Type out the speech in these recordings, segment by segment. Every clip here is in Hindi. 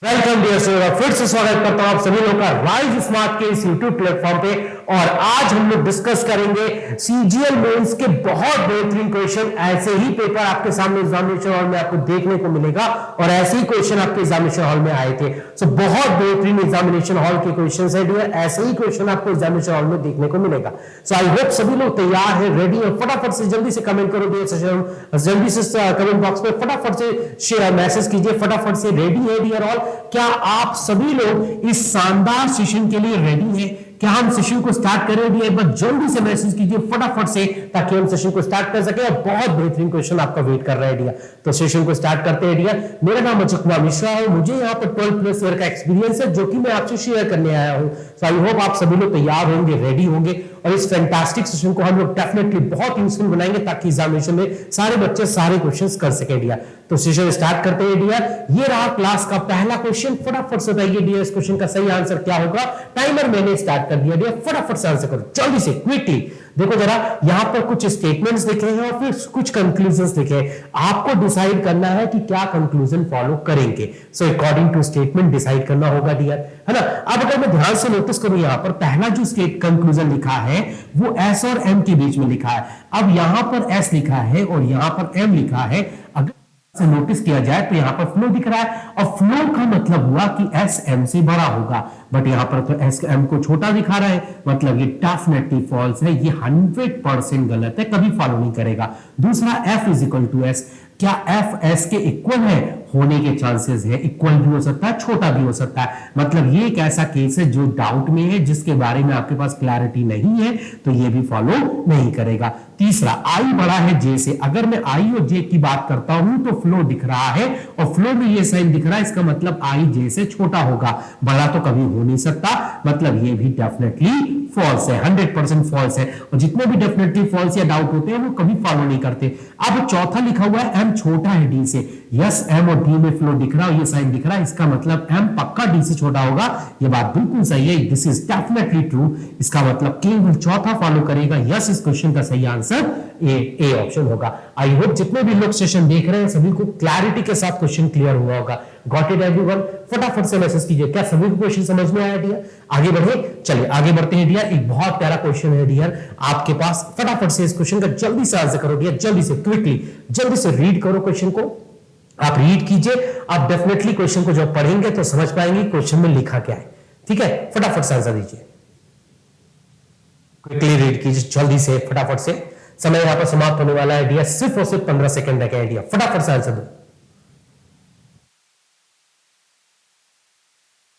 वेलकम डियर स्टूडेंट, फिर से स्वागत करता हूं आप सभी लोगों का राइज स्मार्ट के इस यूट्यूब प्लेटफॉर्म पे। और आज हम लोग डिस्कस करेंगे सीजीएल मेंस के बहुत बेहतरीन क्वेश्चन। ऐसे ही पेपर आपके सामने एग्जामिनेशन हॉल में आपको देखने को मिलेगा और ऐसे ही क्वेश्चन आपके एग्जामिनेशन हॉल में आए थे। सो बहुत बेहतरीन एग्जामिनेशन हॉल के क्वेश्चन है डियर, ऐसे ही क्वेश्चन आपको एग्जामिनेशन हॉल में देखने को मिलेगा। सो आई होप सभी लोग तैयार है, रेडी है। फटाफट से जल्दी से कमेंट करो डियर, जल्दी से कमेंट बॉक्स में फटाफट से मैसेज कीजिए, फटाफट से रेडी है डियर ऑल। क्या आप सभी लोग इस शानदार सेशन के लिए रेडी हैं? क्या हम सेशन को स्टार्ट करें? एक बार जल्दी से मैसेज कीजिए फटाफट से, ताकि हम सेशन को स्टार्ट कर सके। और बहुत बेहतरीन क्वेश्चन आपका वेट कर रहा है डियर, तो सेशन को स्टार्ट करते हैं डियर। मेरा नाम अजय कुमार मिश्रा है, मुझे यहाँ पर 12+ ईयर का एक्सपीरियंस है, जो कि मैं आपसे शेयर करने आया हूँ। सो आई होप आप सभी लोग तैयार होंगे, रेडी होंगे, और इस फैंटास्टिक सेशन को हम लोग डेफिनेटली बहुत यूजफुल बनाएंगे, ताकि एग्जामिनेशन में सारे बच्चे सारे क्वेश्चन कर सके डियर। तो सेशन स्टार्ट करते हैं डियर। ये रहा क्लास का पहला क्वेश्चन, फटाफट से बताइए डियर इस क्वेश्चन का सही आंसर क्या होगा। टाइमर मैंने स्टार्ट कर दिया डियर, फटाफट से आंसर करो जल्दी से, क्विकली। देखो जरा, यहां पर कुछ स्टेटमेंट्स लिखे हैं और फिर कुछ कंक्लूजन्स लिखे हैं। आपको डिसाइड करना है कि क्या कंक्लूजन फॉलो करेंगे। So according to statement decide करना होगा डियर, है ना। अब अगर मैं ध्यान से नोटिस करूं, यहां पर पहला जो स्टेट कंक्लूजन लिखा है वो एस और एम के बीच में लिखा है। अब यहां पर एस लिखा है और यहां पर एम लिखा है। अगर से नोटिस किया जाए तो यहां पर फ्लो दिख रहा है, और फ्लो का मतलब हुआ कि एस एम से बड़ा होगा, बट यहां पर तो एस एम को छोटा दिखा रहा है, मतलब ये डेफिनेटली फॉल्स है, ये 100% गलत है, कभी फॉलो नहीं करेगा। दूसरा, F is equal to S, क्या एफ एस के इक्वल है? होने के चांसेस है, इक्वल भी हो सकता है, छोटा भी हो सकता है, मतलब ये एक ऐसा केस है जो डाउट में है, जिसके बारे में आपके पास क्लैरिटी नहीं है, तो ये भी फॉलो नहीं करेगा। तीसरा, आई बड़ा है जे से, अगर मैं आई और जे की बात करता हूं तो फ्लो दिख रहा है और फ्लो में ये साइन दिख रहा है, इसका मतलब आई जे से छोटा होगा, बड़ा तो कभी हो नहीं सकता, मतलब ये भी डेफिनेटली फॉल्स है, 100% फॉल्स है। और जितने भी डेफिनेटली फॉल्स या डाउट होते हैं वो कभी फॉलो नहीं करते। अब चौथा लिखा हुआ है एम छोटा है डी से, यस एम और डी में फ्लो दिख रहा है और ये साइन दिख रहा है, इसका मतलब एम पक्का डी से छोटा होगा, ये बात बिल्कुल सही है, दिस इज डेफिनेटली ट्रू। इसका मतलब केवल चौथा फॉलो करेगा, यस इस क्वेश्चन का सही आंसर ए ऑप्शन होगा। आई होप जितने भी लोग सेशन देख रहे हैं सभी को क्लैरिटी के साथ क्वेश्चन क्लियर हुआ होगा। Got it everyone? फटाफट से मैसेज कीजिए, क्या सभी को क्वेश्चन समझ में आया डियर? आगे बढ़े, चलिए आगे बढ़ते हैं डियर। एक बहुत प्यारा क्वेश्चन है डियर आपके पास, फटाफट से इस क्वेश्चन का जल्दी से आंसर करो डियर, जल्दी से, क्विकली, जल्दी से रीड करो क्वेश्चन को। आप रीड कीजिए, आप डेफिनेटली क्वेश्चन को जब पढ़ेंगे तो समझ पाएंगे क्वेश्चन में लिखा क्या है। ठीक है, फटाफट से आंसर दीजिए, क्विकली रीड कीजिए जल्दी से, फटाफट से। समय यहां पर समाप्त होने वाला है डियर, सिर्फ और सिर्फ 15 सेकंड रह गए डियर, फटाफट से आंसर दो।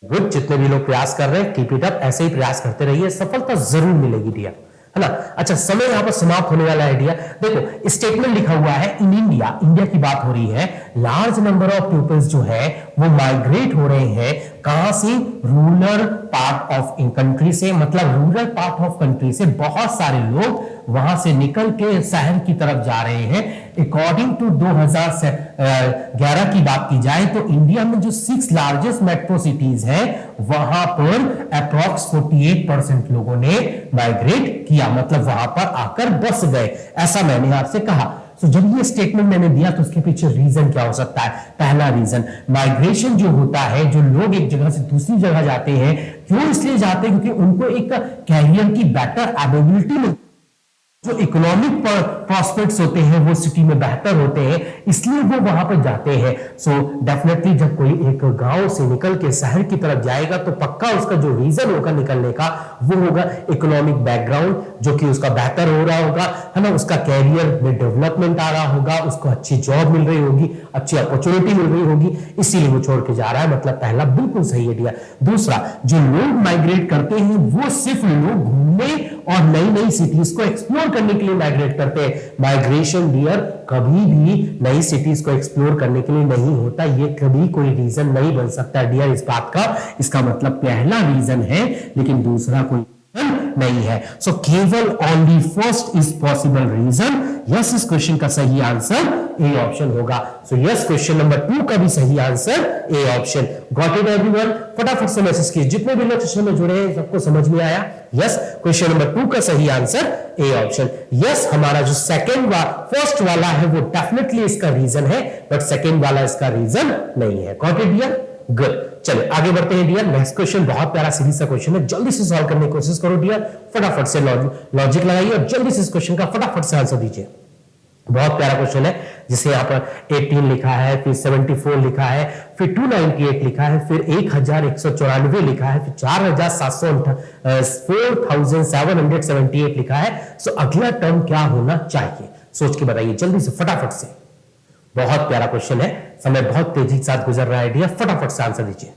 गुड, जितने भी लोग प्रयास कर रहे हैं कीप इट अप, ऐसे ही प्रयास करते रहिए, सफलता जरूर मिलेगी डियर, है ना। अच्छा, समय यहां पर समाप्त होने वाला है डियर। देखो स्टेटमेंट लिखा हुआ है इन इंडिया, इंडिया की बात हो रही है, लार्ज नंबर ऑफ पीपल्स जो है वो माइग्रेट हो रहे हैं, कहां से? रूरल पार्ट ऑफ कंट्री से, मतलब रूरल पार्ट ऑफ कंट्री से बहुत सारे लोग वहां से निकल के शहर की तरफ जा रहे हैं। अकॉर्डिंग टू 2011 की बात की जाए तो इंडिया में जो 6 लार्जेस्ट मेट्रो सिटीज है वहां पर अप्रॉक्स 48% लोगों ने माइग्रेट किया, मतलब वहां पर आकर बस गए, ऐसा मैंने आपसे कहा। तो जब ये स्टेटमेंट मैंने दिया तो उसके पीछे रीजन क्या हो सकता है? पहला रीजन, माइग्रेशन जो होता है, जो लोग एक जगह से दूसरी जगह जाते हैं, क्यों इसलिए जाते हैं? क्योंकि उनको एक कैरियर की बेटर एबिलिटी मिलती है, जो इकोनॉमिक प्रॉस्पेक्ट्स होते हैं वो सिटी में बेहतर होते हैं, इसलिए वो वहां पर जाते हैं। सो डेफिनेटली जब कोई एक गांव से निकल के शहर की तरफ जाएगा तो पक्का उसका जो रीजन होगा निकलने का वो होगा इकोनॉमिक बैकग्राउंड, जो कि उसका बेहतर हो रहा होगा, है ना, उसका कैरियर में डेवलपमेंट आ रहा होगा, उसको अच्छी जॉब मिल रही होगी, अच्छी अपॉर्चुनिटी मिल रही होगी, इसीलिए वो छोड़ के जा रहा है, मतलब पहला बिल्कुल सही है डियर। दूसरा, जो लोग माइग्रेट करते हैं वो सिर्फ लोग घूमने और नई नई सिटीज को एक्सप्लोर करने के लिए माइग्रेट करते हैं। माइग्रेशन डियर कभी भी नई सिटीज को एक्सप्लोर करने के लिए नहीं होता, ये कभी कोई रीजन नहीं बन सकता डियर इस बात का। इसका मतलब पहला रीजन है लेकिन दूसरा कोई नहीं है। सो केवल only first is possible reason, yes इस क्वेश्चन का सही आंसर ए ऑप्शन होगा। सो यस क्वेश्चन नंबर 2 का भी सही answer A option. Got it everyone? फटाफट से मैसेज कीजिए, जितने भी लोग सेशन में जुड़े हैं सबको समझ में आया? यस, क्वेश्चन नंबर 2 का सही आंसर ए ऑप्शन। यस, हमारा जो सेकंड फर्स्ट वाला है वो डेफिनेटली इसका रीजन है, बट सेकंड वाला इसका रीजन नहीं है। Got it dear? गुड। चलिए आगे बढ़ते हैं डियर। नेक्स्ट क्वेश्चन बहुत प्यारा सीरीज का क्वेश्चन है, जल्दी से सॉल्व करने की कोशिश करो डियर। फटाफट से लॉजिक लगाइए और जल्दी से इस क्वेश्चन का फटाफट से आंसर दीजिए। बहुत प्यारा क्वेश्चन है, जिसे यहाँ पर 18 लिखा है, फिर 74 लिखा है, फिर 298 लिखा है, फिर 1194 लिखा है, फिर 4778 लिखा है। सो अगला टर्म क्या होना चाहिए, सोच के बताइए जल्दी से फटाफट से। बहुत प्यारा क्वेश्चन है, समय बहुत तेजी के साथ गुजर रहा है डियर, फटाफट से आंसर दीजिए।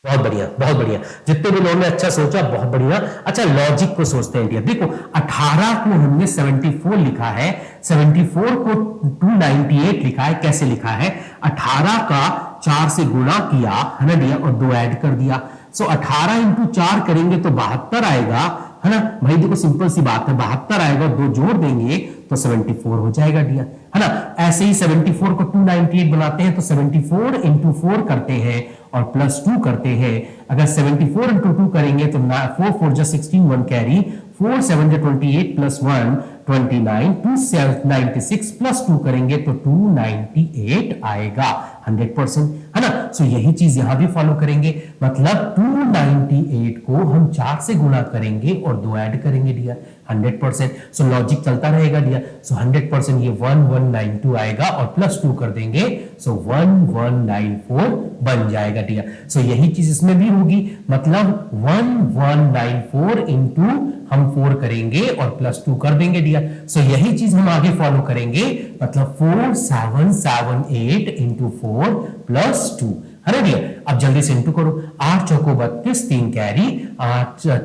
बहुत बढ़िया, बहुत बढ़िया, जितने भी लोगों ने अच्छा सोचा बहुत बढ़िया। अच्छा लॉजिक को सोचते हैं डियर। देखो 18 को हमने 74 लिखा है, 74 को 298 लिखा है। कैसे लिखा है, 18 का 4 से गुणा किया है ना डियर, और 2 ऐड कर दिया। सो 18 इंटू 4 करेंगे तो 72 आएगा, है ना भाई। देखो सिंपल सी बात है, 72 आएगा, 2 जोड़ देंगे तो 74 हो जाएगा डियर, है ना। ऐसे ही 74 को 298 बनाते हैं तो 74 इंटू 4 करते हैं और प्लस 2 करते हैं। अगर 74 इंटू 2 करेंगे तो 4 4 जा 16, 1 कैरी, 4 7 जा 28 प्लस 1 29, 296 प्लस 2 करेंगे तो 298 आएगा 100%, है ना। सो यही चीज यहां भी फॉलो करेंगे, मतलब 298 को हम 4 से गुणा करेंगे और 2 ऐड करेंगे डियर, 100%। सो लॉजिक चलता रहेगा डियर। सो 100% ये 1192 आएगा और प्लस 2 कर देंगे, सो 1194 बन जाएगा डियर। सो यही चीज इसमें भी होगी, मतलब 1194 इंटू हम 4 करेंगे और प्लस 2 कर देंगे डियर। सो यही चीज हम आगे फॉलो करेंगे, मतलब 4778 इंटू 4 प्लस 2, है ना डियर। अब जल्दी से इंटू करो, 8 चौको 32, 3 कैरी,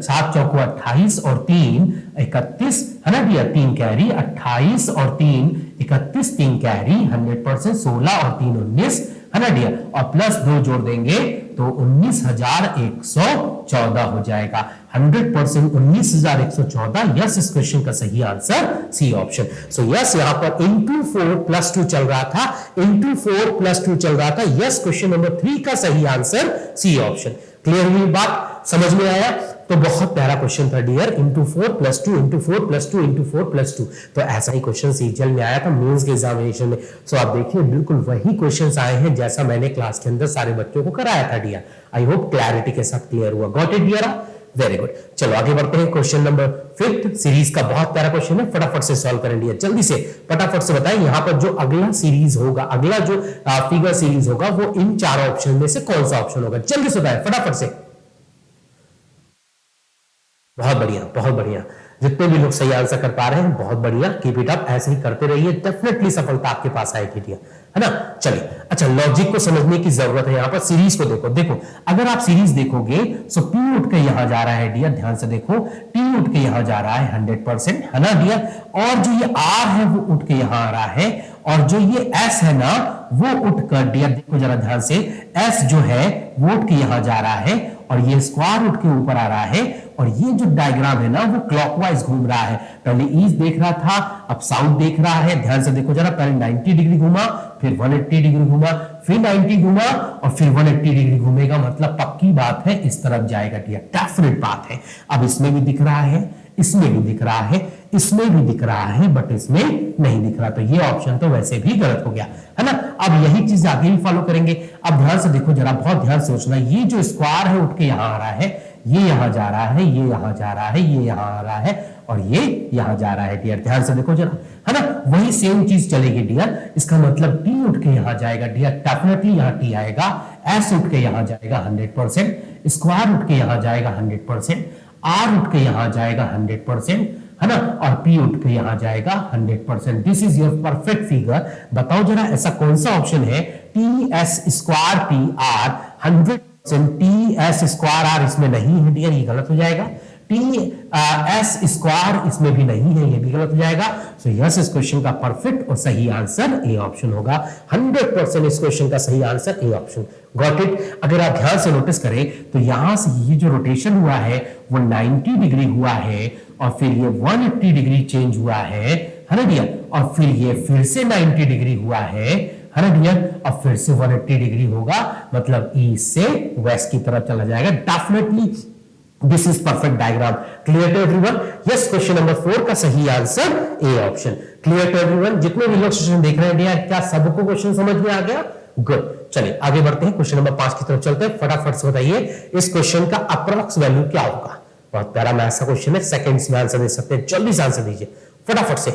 7 चौको 28 और 3 31, है ना डियर। 3 कैरी, 28 और 3 31, 3 कैरी, 100%, 16 और 3 19, है ना डियर। और प्लस 2 जोड़ देंगे तो 19,114 हो जाएगा, 100%, 19,114। यस, इस क्वेश्चन का सही answer C option. So yes, यहां पर इंटू 4 प्लस 2 चल रहा था, इंटू 4 प्लस 2 चल रहा था। यस, क्वेश्चन नंबर 3 का सही आंसर सी ऑप्शन। क्लियर हुई बात, समझ में आया? तो बहुत प्यारा क्वेश्चन था dear, into 4 plus 2 into 4 plus 2 into 4 plus 2। तो ऐसा ही क्वेश्चन सीजीएल में आया था मेंस के एग्जामिनेशन में। सो आप देखिए बिल्कुल वही क्वेश्चंस आए हैं जैसा मैंने क्लास के अंदर सारे बच्चों को कराया था डियर। आई होप क्लैरिटी के साथ क्लियर हुआ। Got it dear? Very good. चलो आगे बढ़ते हैं, क्वेश्चन नंबर 5 सीरीज का बहुत प्यारा क्वेश्चन है, फटाफट से सॉल्व करें डियर। जल्दी से फटाफट से बताएं, यहां पर जो अगला सीरीज होगा, अगला जो फिगर सीरीज होगा, वो इन 4 ऑप्शन में से कौन सा ऑप्शन होगा? जल्दी से बताएं फटाफट से। बहुत बढ़िया, बहुत बढ़िया, जितने भी लोग सही आंसर कर पा रहे हैं बहुत बढ़िया, कीप इट अप, ऐसे ही करते रहिए, डेफिनेटली सफलता आपके पास आएगी डियर, है ना। चलिए अच्छा, लॉजिक को समझने की जरूरत है। यहां पर सीरीज को देखो, देखो अगर आप सीरीज देखोगे सो P उठ के यहां जा रहा है डियर, ध्यान से देखो, T उठ के यहां जा रहा है 100%, है ना डियर। और जो ये R है वो उठ के यहां आ रहा है, और जो ये S है ना वो उठ कर डियर, देखो जरा ध्यान से, S जो है वो उठ के यहां जा रहा है, और ये स्क्वायर उठ के ऊपर आ रहा है, और ये जो डायग्राम है ना वो क्लॉकवाइज घूम रहा है। पहले ईस्ट देख रहा था, अब साउथ देख रहा है। ध्यान से देखो जरा, पहले 90 डिग्री घूमा, फिर 180 डिग्री घूमा, फिर 90 घूमा, और फिर 180 डिग्री घूमेगा, मतलब पक्की बात है इस तरफ जाएगा डियर, डेफिनेट बात है। अब इसमें भी दिख रहा है, इसमें भी दिख रहा है, इसमें भी दिख रहा है, बट इसमें नहीं दिख रहा, तो ये ऑप्शन तो वैसे भी गलत हो गया, है ना। अब यही चीज आगे भी फॉलो करेंगे। अब ध्यान से देखो जरा, बहुत ध्यान से सोचना, ये जो स्क्वायर है उठ के यहां आ रहा है, ये यहां जा रहा है, ये यहां जा रहा है, ये यहां आ रहा है, और ये यहां जा रहा है डियर, ध्यान से देखो जरा, है ना। वही सेम चीज चलेगी डियर, इसका मतलब T उठ के यहां जाएगा डियर, डेफिनेटली यहां T आएगा, S उठ के यहां जाएगा 100%, स्क्वायर उठ के यहां जाएगा 100%, R उठ के यहां जाएगा 100%, है ना, और P उठ के यहां जाएगा 100%। This is your perfect figure. बताओ जरा ऐसा कौन सा ऑप्शन है, TS square PR 100%, TS square R इसमें नहीं है डियर, ये गलत हो जाएगा। TS स्क्वायर इसमें भी नहीं है, ये भी गलत हो जाएगा। सो यस, इस क्वेश्चन का परफेक्ट और सही आंसर ए ऑप्शन होगा, 100% इस क्वेश्चन का सही answer A option. Got it? अगर आप ध्यान से नोटिस करें तो यहां से ये जो रोटेशन हुआ है वो 90 डिग्री हुआ है, और फिर ये 180 डिग्री चेंज हुआ है ना डियर, और फिर ये फिर से 90 डिग्री हुआ है ना डियर, और फिर से 180 डिग्री होगा, मतलब ईस्ट से वेस्ट की तरफ चला जाएगा, definitely this is perfect diagram. Clear to everyone? Yes, question number 4 का सही answer A option. Clear to everyone? जितने भी लोग सेशन देख रहे हैं डियर, क्या सबको क्वेश्चन समझ में आ गया? गुड। चलिए आगे बढ़ते हैं, क्वेश्चन नंबर 5 की तरफ चलते हैं। फटाफट से बताइए इस क्वेश्चन का अप्रॉक्स वैल्यू क्या होगा। बहुत प्यारा मैथ्स का क्वेश्चन है, सेकंड्स में आंसर दे सकते हैं, जल्दी से आंसर दीजिए फटाफट से।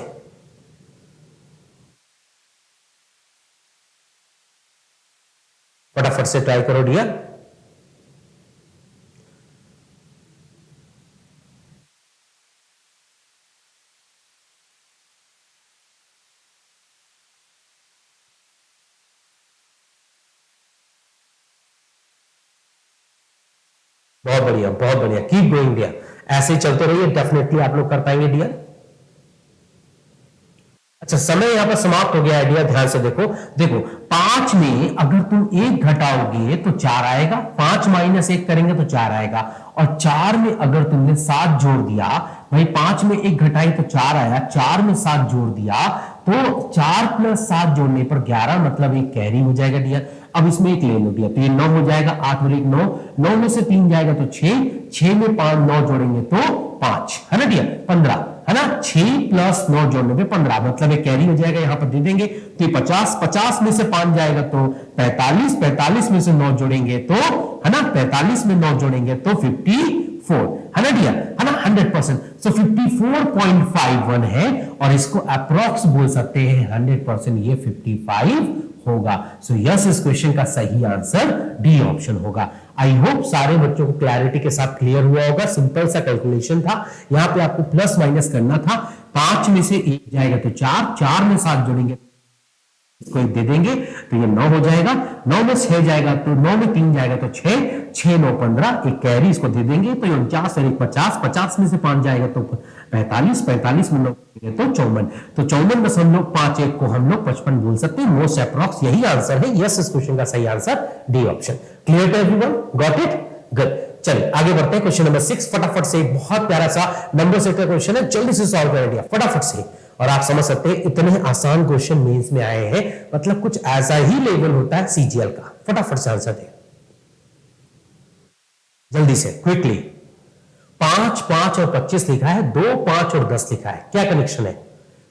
फटाफट से ट्राई करो डियर। बहुत बढ़िया, बहुत बढ़िया, कीप गोइंग डियर, ऐसे ही चलते रहिए, डेफिनेटली आप लोग कर पाएंगे डियर। अच्छा, समय यहां पर समाप्त हो गया है डियर, ध्यान से देखो। देखो 5 में अगर तुम 1 घटाओगे तो 4 आएगा, 5 माइनस 1 करेंगे तो 4 आएगा, और 4 में अगर तुमने 7 जोड़ दिया, भाई 5 में 1 घटाई तो 4 आया, 4 में 7 जोड़ दिया तो 4 प्लस 7 जोड़ने पर 11, मतलब एक कैरी हो जाएगा डियर। अब इसमें एक ले लो डियर, तो ये 9 हो जाएगा, 8 और 1 9, 9 में से 3 जाएगा तो 6, 6 में 5 9 जोड़ेंगे तो 5, है ना डियर, 15, है ना। 6 प्लस 9 जोड़ने पे 15, मतलब एक कैरी हो जाएगा, यहां पर दे देंगे तो ये 50, 50 में से 5 जाएगा तो 45, 45 में से 9 जोड़ेंगे तो, है ना, 45 में 9 जोड़ेंगे तो 54, है ना डियर, है ना, 100%। सो 54.51 है, और इसको अप्रॉक्स बोल सकते हैं 100%, ये 55 होगा। सो यस, इस क्वेश्चन का सही आंसर डी ऑप्शन होगा। आई होप सारे बच्चों को क्लैरिटी के साथ क्लियर हुआ होगा। सिंपल सा कैलकुलेशन था, यहां पे आपको प्लस माइनस करना था। 5 में से 1 जाएगा तो 4, 4 में 7 जोड़ेंगे इसको एक दे देंगे तो ये 9 हो जाएगा, 9 में 6 जाएगा तो 9 में 3 जाएगा तो 6, 6 9 15, एक कैरी इसको दे देंगे तो 49 और एक 50, 50 में से 5 जाएगा तो 45, 45 में 9 तो 54, तो 54.51 को हम लोग 55 बोल सकते हैं। मोस्ट अप्रॉक्स यही आंसर है। यस, इस क्वेश्चन का सही answer D option. Clear to everyone, got it, good. चलिए आगे बढ़ते हैं, क्वेश्चन नंबर 6। फटाफट से, बहुत प्यारा सा नंबर सेट का क्वेश्चन है, जल्दी से सॉल्व कर दिया फटाफट से। और आप समझ सकते हैं इतने आसान क्वेश्चन मेंस में आए हैं, मतलब कुछ ऐसा ही लेवल होता है सीजीएल का। फटाफट से आंसर दे जल्दी से, क्विकली। 5, 5 और 25 लिखा है, 2, 5 और 10 लिखा है, क्या कनेक्शन है?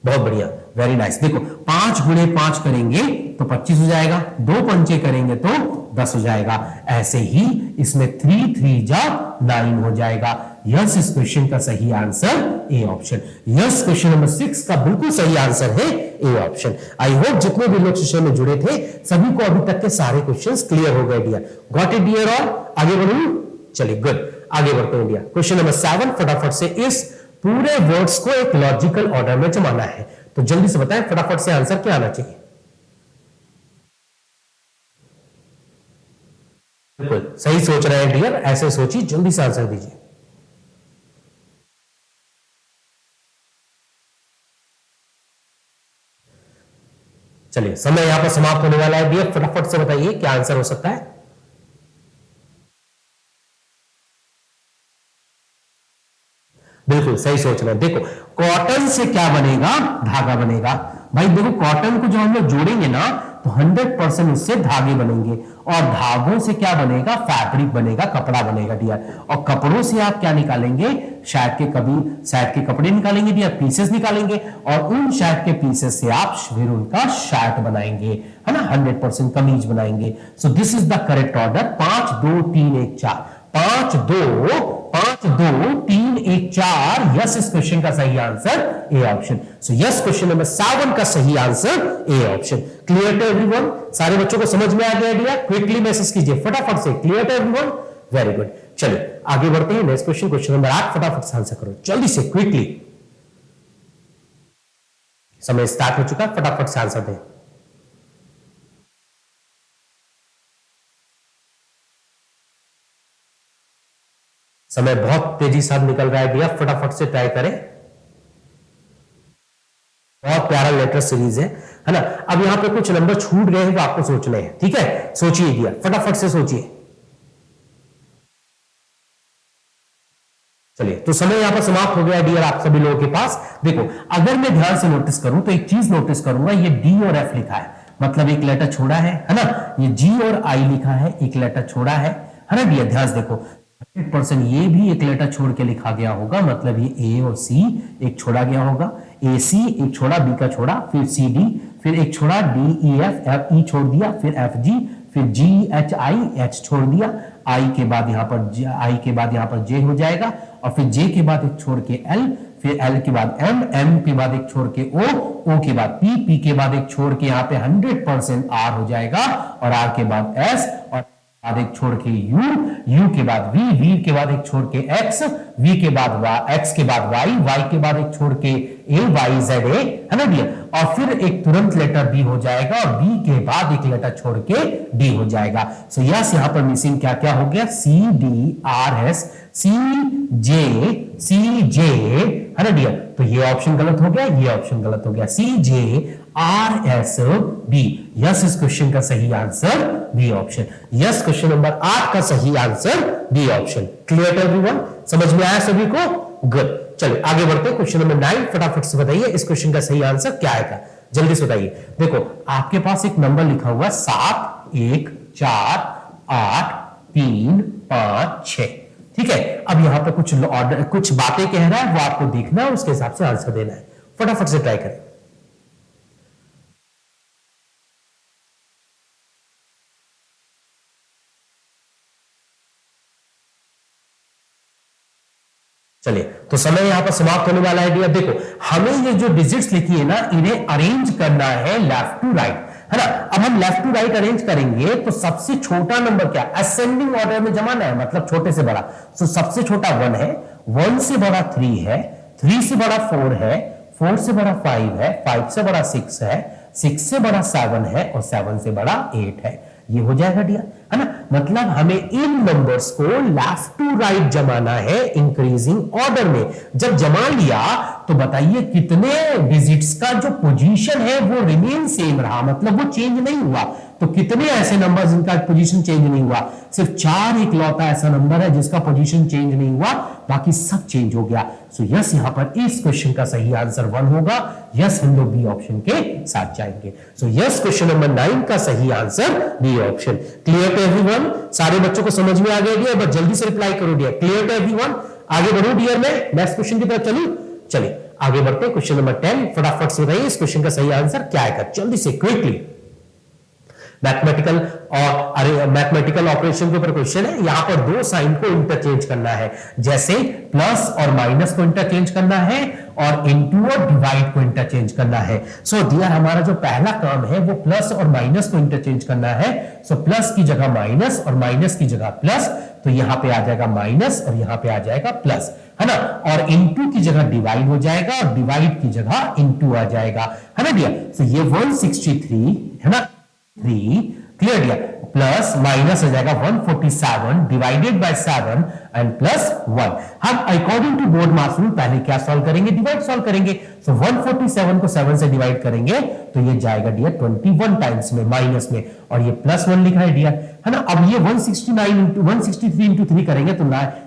बहुत बढ़िया, वेरी नाइस। देखो 5 गुणे 5 करेंगे तो 25 हो जाएगा, 2 पंचे करेंगे तो 10 हो जाएगा, ऐसे ही इसमें 3 3 जा 9 हो जाएगा। यस, इस क्वेश्चन का सही answer A option. Yes, question number 6 का बिल्कुल सही आंसर है ए ऑप्शन। आई होप जितने भी लोग सेशन में जुड़े थे सभी को अभी तक के सारे क्वेश्चंस क्लियर हो गए डियर। Got it dear? और आगे बढ़ू, चलिए गुड, आगे बढ़ते हैं डियर। क्वेश्चन नंबर 7, फटाफट से इस पूरे वर्ड्स को एक लॉजिकल ऑर्डर में जमाना है, तो जल्दी से बताएं फटाफट से आंसर क्या आना चाहिए। बिल्कुल सही सोच रहे हैं डियर, ऐसे सोचिए, जल्दी से आंसर दीजिए। चलिए समय यहां पर समाप्त होने वाला है डियर, फटाफट से बताइए क्या आंसर हो सकता है। बिल्कुल सही सोच रहे हैं। देखो कॉटन से क्या बनेगा? धागा बनेगा। भाई देखो कॉटन को जो हम लोग जोड़ेंगे ना तो 100% उससे धागे बनेंगे, और धागों से क्या बनेगा? फैब्रिक बनेगा, कपड़ा बनेगा डियर। और कपड़ों से आप क्या निकालेंगे? शर्ट के कपड़े निकालेंगे डियर, पीसेस निकालेंगे, और उन शर्ट के पीसेस से आप फिर उनका शर्ट बनाएंगे, है ना, 100% कमीज बनाएंगे। So this is the correct order. 5 2 3 1 4, 5 2 3 1 4। Yes, इस क्वेश्चन का सही answer A option. So yes, question number 7 का सही answer A option. Clear to everyone? सारे बच्चों को समझ में आ गया डियर? क्विकली मैसेज कीजिए फटाफट से। Clear to everyone? Very good. चलिए आगे बढ़ते हैं, नेक्स्ट क्वेश्चन, क्वेश्चन नंबर 8। फटाफट से आंसर करो जल्दी से, क्विकली। समय स्टार्ट हो चुका है, फटाफट से आंसर दें। समय बहुत तेजी से निकल रहा है भैया, फटाफट से ट्राई करें। बहुत प्यारा लेटर सीरीज है ना। अब यहां पे कुछ नंबर छूट गए हैं वो आपको सोचने हैं, ठीक है? सोचिए भैया, फटाफट से सोचिए। चलिए तो समय यहां पर समाप्त हो गया डियर आप सभी लोगों के पास। देखो अगर मैं ध्यान से नोटिस करूं तो एक चीज नोटिस करूंगा, ये डी और एफ लिखा है, मतलब एक लेटर छोड़ा है ना। ये जी और आई लिखा है, एक लेटर छोड़ा है ना डियर। ध्यान से देखो 100% ये भी एक लेटर छोड़ के लिखा गया होगा, मतलब ये ए और सी एक छोड़ा गया होगा, ए सी एक छोड़ा, बी का छोड़ा, फिर सी डी, फिर एक छोड़ा DEF, एफ ई छोड़ दिया, फिर FG, फिर GHI, H छोड़ दिया, I के बाद यहां पर I के बाद यहां पर J हो जाएगा, और फिर J के बाद एक छोड़ के L, फिर L के बाद M, M के बाद एक छोड़ के O, O के बाद P, P के बाद एक छोड़ के यहां पे 100% R हो जाएगा, और R के बाद S, और बाद एक छोड़ के U, U के बाद V, V के बाद एक छोड़ के X, V के बाद X के बाद Y, Y के बाद एक छोड़ के A, Y, Z, A, है ना डियर, और फिर एक तुरंत लेटर B हो जाएगा, और B के बाद एक लेटर छोड़ के D हो जाएगा। सो यस, यहां पर मिसिंग क्या क्या हो गया, C, D, R, S, C, J, है ना डियर, तो ये ऑप्शन गलत हो गया, ये ऑप्शन गलत हो गया, C, J, R, S, B। Yes, इस क्वेश्चन का सही answer B option. Yes, question number 8 का सही answer B option. Clear everyone, समझ में आया सभी को? गुड। चलिए आगे बढ़ते हैं, क्वेश्चन नंबर 9। फटाफट से बताइए इस क्वेश्चन का सही आंसर क्या आएगा, जल्दी से बताइए। देखो आपके पास एक नंबर लिखा हुआ 7, 1, 4, 8, 3, 5, 6, ठीक है। अब यहां पर कुछ ऑर्डर, कुछ बातें कह रहा है, वो आपको देखना है, उसके हिसाब से आंसर देना है। फटाफट से ट्राई करें। चलिए, तो समय यहां पर समाप्त होने वाला है डियर। देखो हमें ये जो डिजिट्स लिखी है ना, इन्हें अरेंज करना है लेफ्ट टू राइट, है ना। अब हम लेफ्ट टू राइट अरेंज करेंगे तो सबसे छोटा नंबर क्या, असेंडिंग ऑर्डर में जमाना है, मतलब छोटे से बड़ा। तो सबसे छोटा 1 है, 1 से बड़ा 3 है, 3 से बड़ा 4 है, 4 से बड़ा 5 है, 5 से बड़ा 6 है, 6 से बड़ा 7 है, और 7 से बड़ा 8 है। ये हो जाएगा डियर, है ना। मतलब हमें इन नंबर्स को लेफ्ट टू राइट जमाना है इंक्रीजिंग ऑर्डर में। जब जमा लिया तो बताइए कितने डिजिट्स का जो पोजीशन है वो रिमेन सेम रहा, मतलब वो चेंज नहीं हुआ। तो कितने ऐसे नंबर जिनका पोजीशन चेंज नहीं हुआ, सिर्फ 4 इकलौता ऐसा नंबर है जिसका पोजीशन चेंज नहीं हुआ, बाकी सब चेंज हो गया। सो यस, यहां पर इस क्वेश्चन का सही आंसर 1 होगा। यस, हम लोग बी ऑप्शन के साथ जाएंगे। सो यस, क्वेश्चन नंबर 9 का सही answer B option. Clear to everyone, सारे बच्चों को समझ में आ गया डियर, बस जल्दी से रिप्लाई करो डियर। क्लियर टू एवरीवन, आगे बढ़ो डियर, मैं नेक्स्ट क्वेश्चन की तरफ चलूं। चलिए आगे बढ़ते हैं, क्वेश्चन नंबर 10। फटाफट से बताइए इस क्वेश्चन का सही आंसर क्या आएगा, जल्दी से क्विकली। मैथमेटिकल और मैथमेटिकल ऑपरेशन के ऊपर क्वेश्चन है। यहां पर दो साइन को इंटरचेंज करना है, जैसे प्लस और माइनस को इंटरचेंज करना है, और इनटू और डिवाइड को इंटरचेंज करना है। सो डियर, हमारा जो पहला काम है वो प्लस और माइनस को इंटरचेंज करना है। सो प्लस की जगह माइनस और माइनस की जगह प्लस, तो यहां पे आ जाएगा माइनस और यहां पे आ जाएगा प्लस, है ना। और इनटू की जगह डिवाइड हो जाएगा और डिवाइड की जगह इनटू आ जाएगा, है ना डियर। सो ये 163 है ना, 3 क्लियर डियर, प्लस माइनस हो जाएगा 147 डिवाइडेड बाय 7 एंड प्लस 1। हम according to BODMAS rule पहले क्या सॉल्व करेंगे, डिवाइड सॉल्व करेंगे। सो 147 को 7 से डिवाइड करेंगे तो ये जाएगा डियर 21 टाइम्स में, माइनस में, और ये प्लस 1 लिखा है डियर, है ना। अब ये 163 इंटू 3 करेंगे तो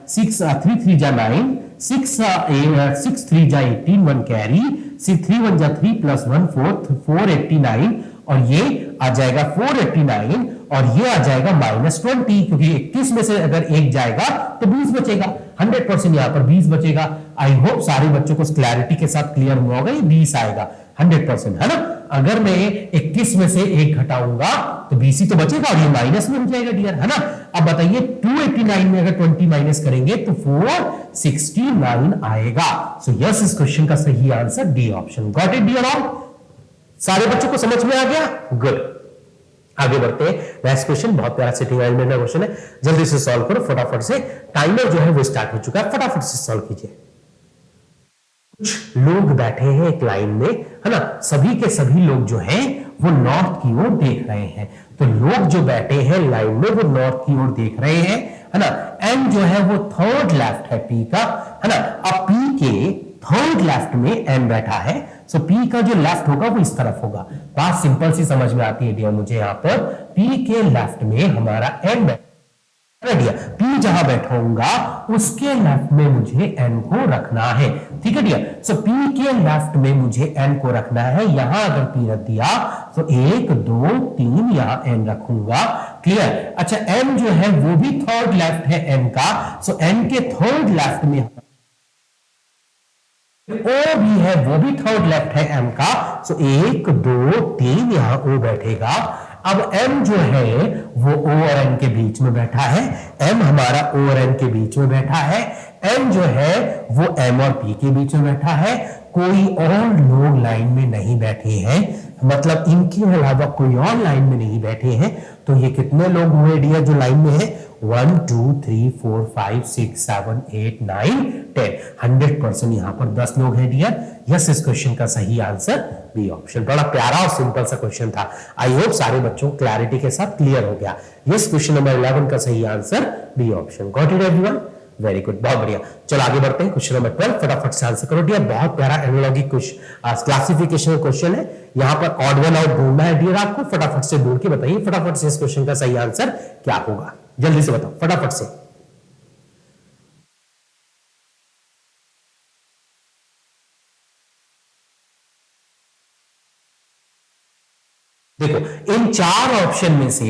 6 3 3 जा 9, 6 3 जा 18, 1 कैरी, 6 3 1 जा 3 प्लस 1 489, और ये आ जाएगा 489, और ये आ जाएगा -20, क्योंकि 21 में से अगर 1 जाएगा तो 20 बचेगा, 100% यहां पर 20 बचेगा। आई होप सारे बच्चों को क्लैरिटी के साथ क्लियर हुआ होगा, ये 20 आएगा 100%, है ना। अगर मैं 21 में से 1 घटाऊंगा तो 20 ही तो बचेगा, और ये माइनस में हो जाएगा डियर, है ना। अब बताइए 289 में अगर 20 माइनस करेंगे तो 469 आएगा। सो यस, इस क्वेश्चन का सही answer D option. Got it dear all, सारे बच्चों को समझ में आ गया? गुड। आगे बढ़ते हैं, नेक्स्ट क्वेश्चन बहुत प्यारा सेटिंग अरेंजमेंट का क्वेश्चन है, जल्दी से सॉल्व करो फटाफट से। टाइमर जो है वो स्टार्ट हो चुका है, फटाफट से सॉल्व कीजिए। कुछ लोग बैठे हैं एक लाइन में, है ना। सभी के सभी लोग जो हैं वो नॉर्थ की ओर देख रहे हैं। तो लोग जो बैठे हैं लाइन में वो नॉर्थ की ओर देख रहे हैं, है ना। एन जो है वो थर्ड लेफ्ट है पी का, है ना। अब पी के थर्ड लेफ्ट में एन बैठा है, सो पी का जो लेफ्ट होगा वो इस तरफ होगा। बात सिंपल सी समझ में आती है डियर मुझे। यहां पर पी के लेफ्ट में हमारा एन बैठा, पी जहां बैठा होगा उसके लेफ्ट में मुझे एन को रखना है, ठीक है डियर। सो पी के लेफ्ट में मुझे एन को रखना है। यहां अगर पी रख दिया तो 1 2 3 यहां एन रखूंगा, क्लियर। अच्छा, एन जो है वो भी थर्ड लेफ्ट है एन का, सो एन के थर्ड लेफ्ट में ओ भी है, वो भी थर्ड लेफ्ट है एम का, सो 1 2 3 यहां ओ बैठेगा। अब एम जो है वो ओ और एन के बीच में बैठा है, एम हमारा ओ और एन के बीच में बैठा है, एन जो है वो एम और पी के बीच में बैठा है, कोई और लोग लाइन में नहीं बैठे हैं, मतलब इनके अलावा कोई और लाइन में नहीं बैठे हैं। तो ये कितने लोग हुए डियर जो लाइन में है? 1 2 3 4 5 6 7 8 9 10, 100% यहां पर 10 लोग हैं डियर। यस, इस क्वेश्चन का सही आंसर बी ऑप्शन। बड़ा प्यारा और सिंपल सा क्वेश्चन था। आई होप सारे बच्चों को क्लैरिटी के साथ क्लियर हो गया। यस, क्वेश्चन नंबर 11 का सही answer B option. Got it everyone? Very good, बहुत बढ़िया। चलो आगे बढ़ते हैं। क्वेश्चन नंबर 12 फटाफट से आंसर करो डियर। बहुत प्यारा एनालॉजी क्लासिफिकेशन क्वेश्चन है। यहां पर ऑड वन आउट ढूंढना है डियर आपको। फटाफट से ढूंढ के बताइए फटाफट से इस क्वेश्चन का सही आंसर क्या होगा। जल्दी से बताओ फटाफट से। देखो, इन 4 ऑप्शन में से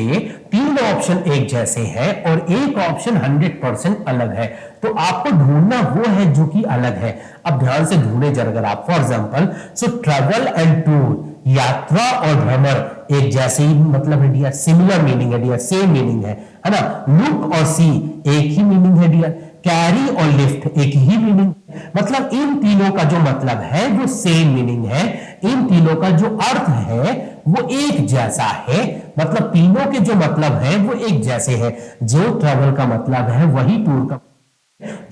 3 ऑप्शन एक जैसे हैं और एक ऑप्शन 100% अलग है। तो आपको ढूंढना वो है जो कि अलग है। अब ध्यान से ढूंढे जरा अगर आप, for example so travel and tour, यात्रा और भ्रमण एक जैसे ही मतलब है डियर, सिमिलर मीनिंग है डियर, सेम मीनिंग है ना। लुक और सी एक ही मीनिंग है डियर। कैरी और लिफ्ट एक ही मीनिंग, मतलब इन तीनों का जो मतलब है वो सेम मीनिंग है। इन तीनों का जो अर्थ है वो एक जैसा है, मतलब तीनों के जो मतलब है वो एक जैसे हैं। जो ट्रैवल का मतलब है वही टूर का,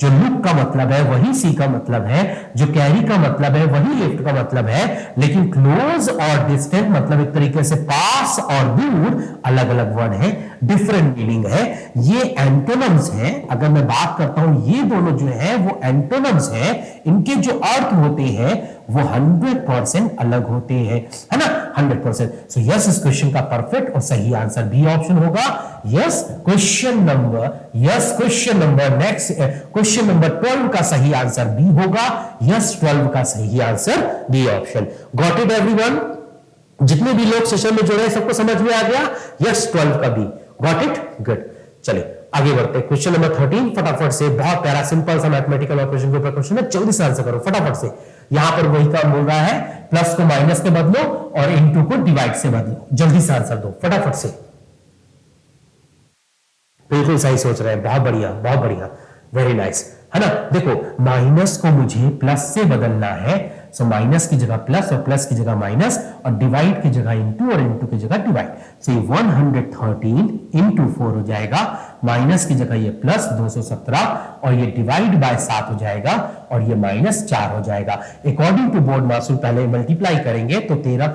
जो लुक का मतलब है वही सी का मतलब है, जो कैरी का मतलब है वही लिफ्ट का मतलब है। लेकिन क्लोज और डिस्टेंट मतलब एक तरीके से पास और दूर अलग अलग वर्ड है, डिफरेंट मीनिंग है। ये एंटोनिम्स हैं। अगर मैं बात करता हूं ये दोनों जो है वो एंटोनिम्स हैं, इनके जो अर्थ होते हैं वो 100% अलग होते हैं, है ना, 100%। सो यस, इस क्वेश्चन का परफेक्ट और सही आंसर बी ऑप्शन होगा। Yes, question number next question number 12 का सही आंसर बी होगा। यस, 12 का सही answer B option. Got it everyone? जितने भी लोग सेशन में जुड़े हैं सबको समझ में आ गया? यस, 12 का बी। Got it? गुड। चलिए आगे बढ़ते हैं। क्वेश्चन नंबर 13 फटाफट से, बहुत प्यारा सिंपल सा मैथमेटिकल ऑपरेशन के ऊपर क्वेश्चन है, जल्दी से आंसर करो फटाफट से। यहां पर वही काम बोल रहा है, प्लस को माइनस से बदलो और इनटू को डिवाइड से बदलो। जल्दी से आंसर दो फटाफट से। बिल्कुल सही सोच रहे हैं, बहुत बढ़िया बहुत बढ़िया, वेरी नाइस, है ना। देखो, माइनस को मुझे प्लस से बदलना है, सो माइनस की जगह प्लस और प्लस की जगह माइनस और डिवाइड की जगह इनटू और इनटू की जगह डिवाइड। सो ये 113 इंटू 4 हो जाएगा, माइनस की जगह ये प्लस 217 और ये डिवाइड बाय 7 हो जाएगा और ये माइनस 4 हो जाएगा। अकॉर्डिंग टू बोर्ड मासूल पहले मल्टीप्लाई करेंगे तो 13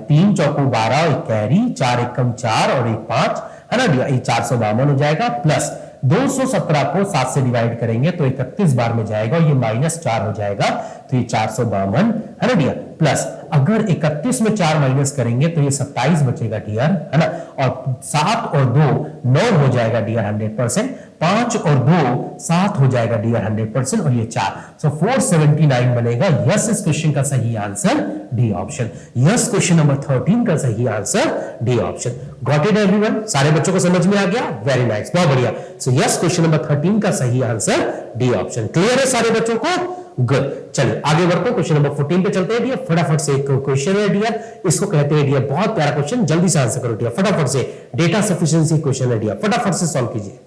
3 चौको 12, एक कैरी, 4 एकम 4 और एक 5, है ना, ये 452 हो जाएगा। प्लस 217 को 7 से डिवाइड करेंगे तो 31 बार में जाएगा और ये माइनस 4 हो जाएगा, तो ये 452, है ना डियर। प्लस अगर 31 में 4 माइनस करेंगे तो ये 27 बचेगा डियर, है ना। और 7 और 2 9 हो जाएगा डियर 100%, 5 और 2 7 हो जाएगा डियर 100% और ये 4, सो 479 बनेगा। यस, इस क्वेश्चन का सही answer D option. Yes, question number 13 का सही answer D option. Got it everyone? सारे बच्चों को समझ में आ गया? वेरी नाइस, बहुत बढ़िया। सो यस, क्वेश्चन नंबर 13 का सही आंसर डी ऑप्शन। क्लियर है सारे बच्चों को? गुड। चलिए आगे बढ़ते हैं, क्वेश्चन नंबर 14 पे चलते हैं डियर। फटाफट से एक क्वेश्चन है डियर, इसको कहते हैं डियर, बहुत प्यारा क्वेश्चन, जल्दी से आंसर करो डियर फटाफट से। डेटा सफिशिएंसी क्वेश्चन है डियर, फटाफट से सॉल्व कीजिए।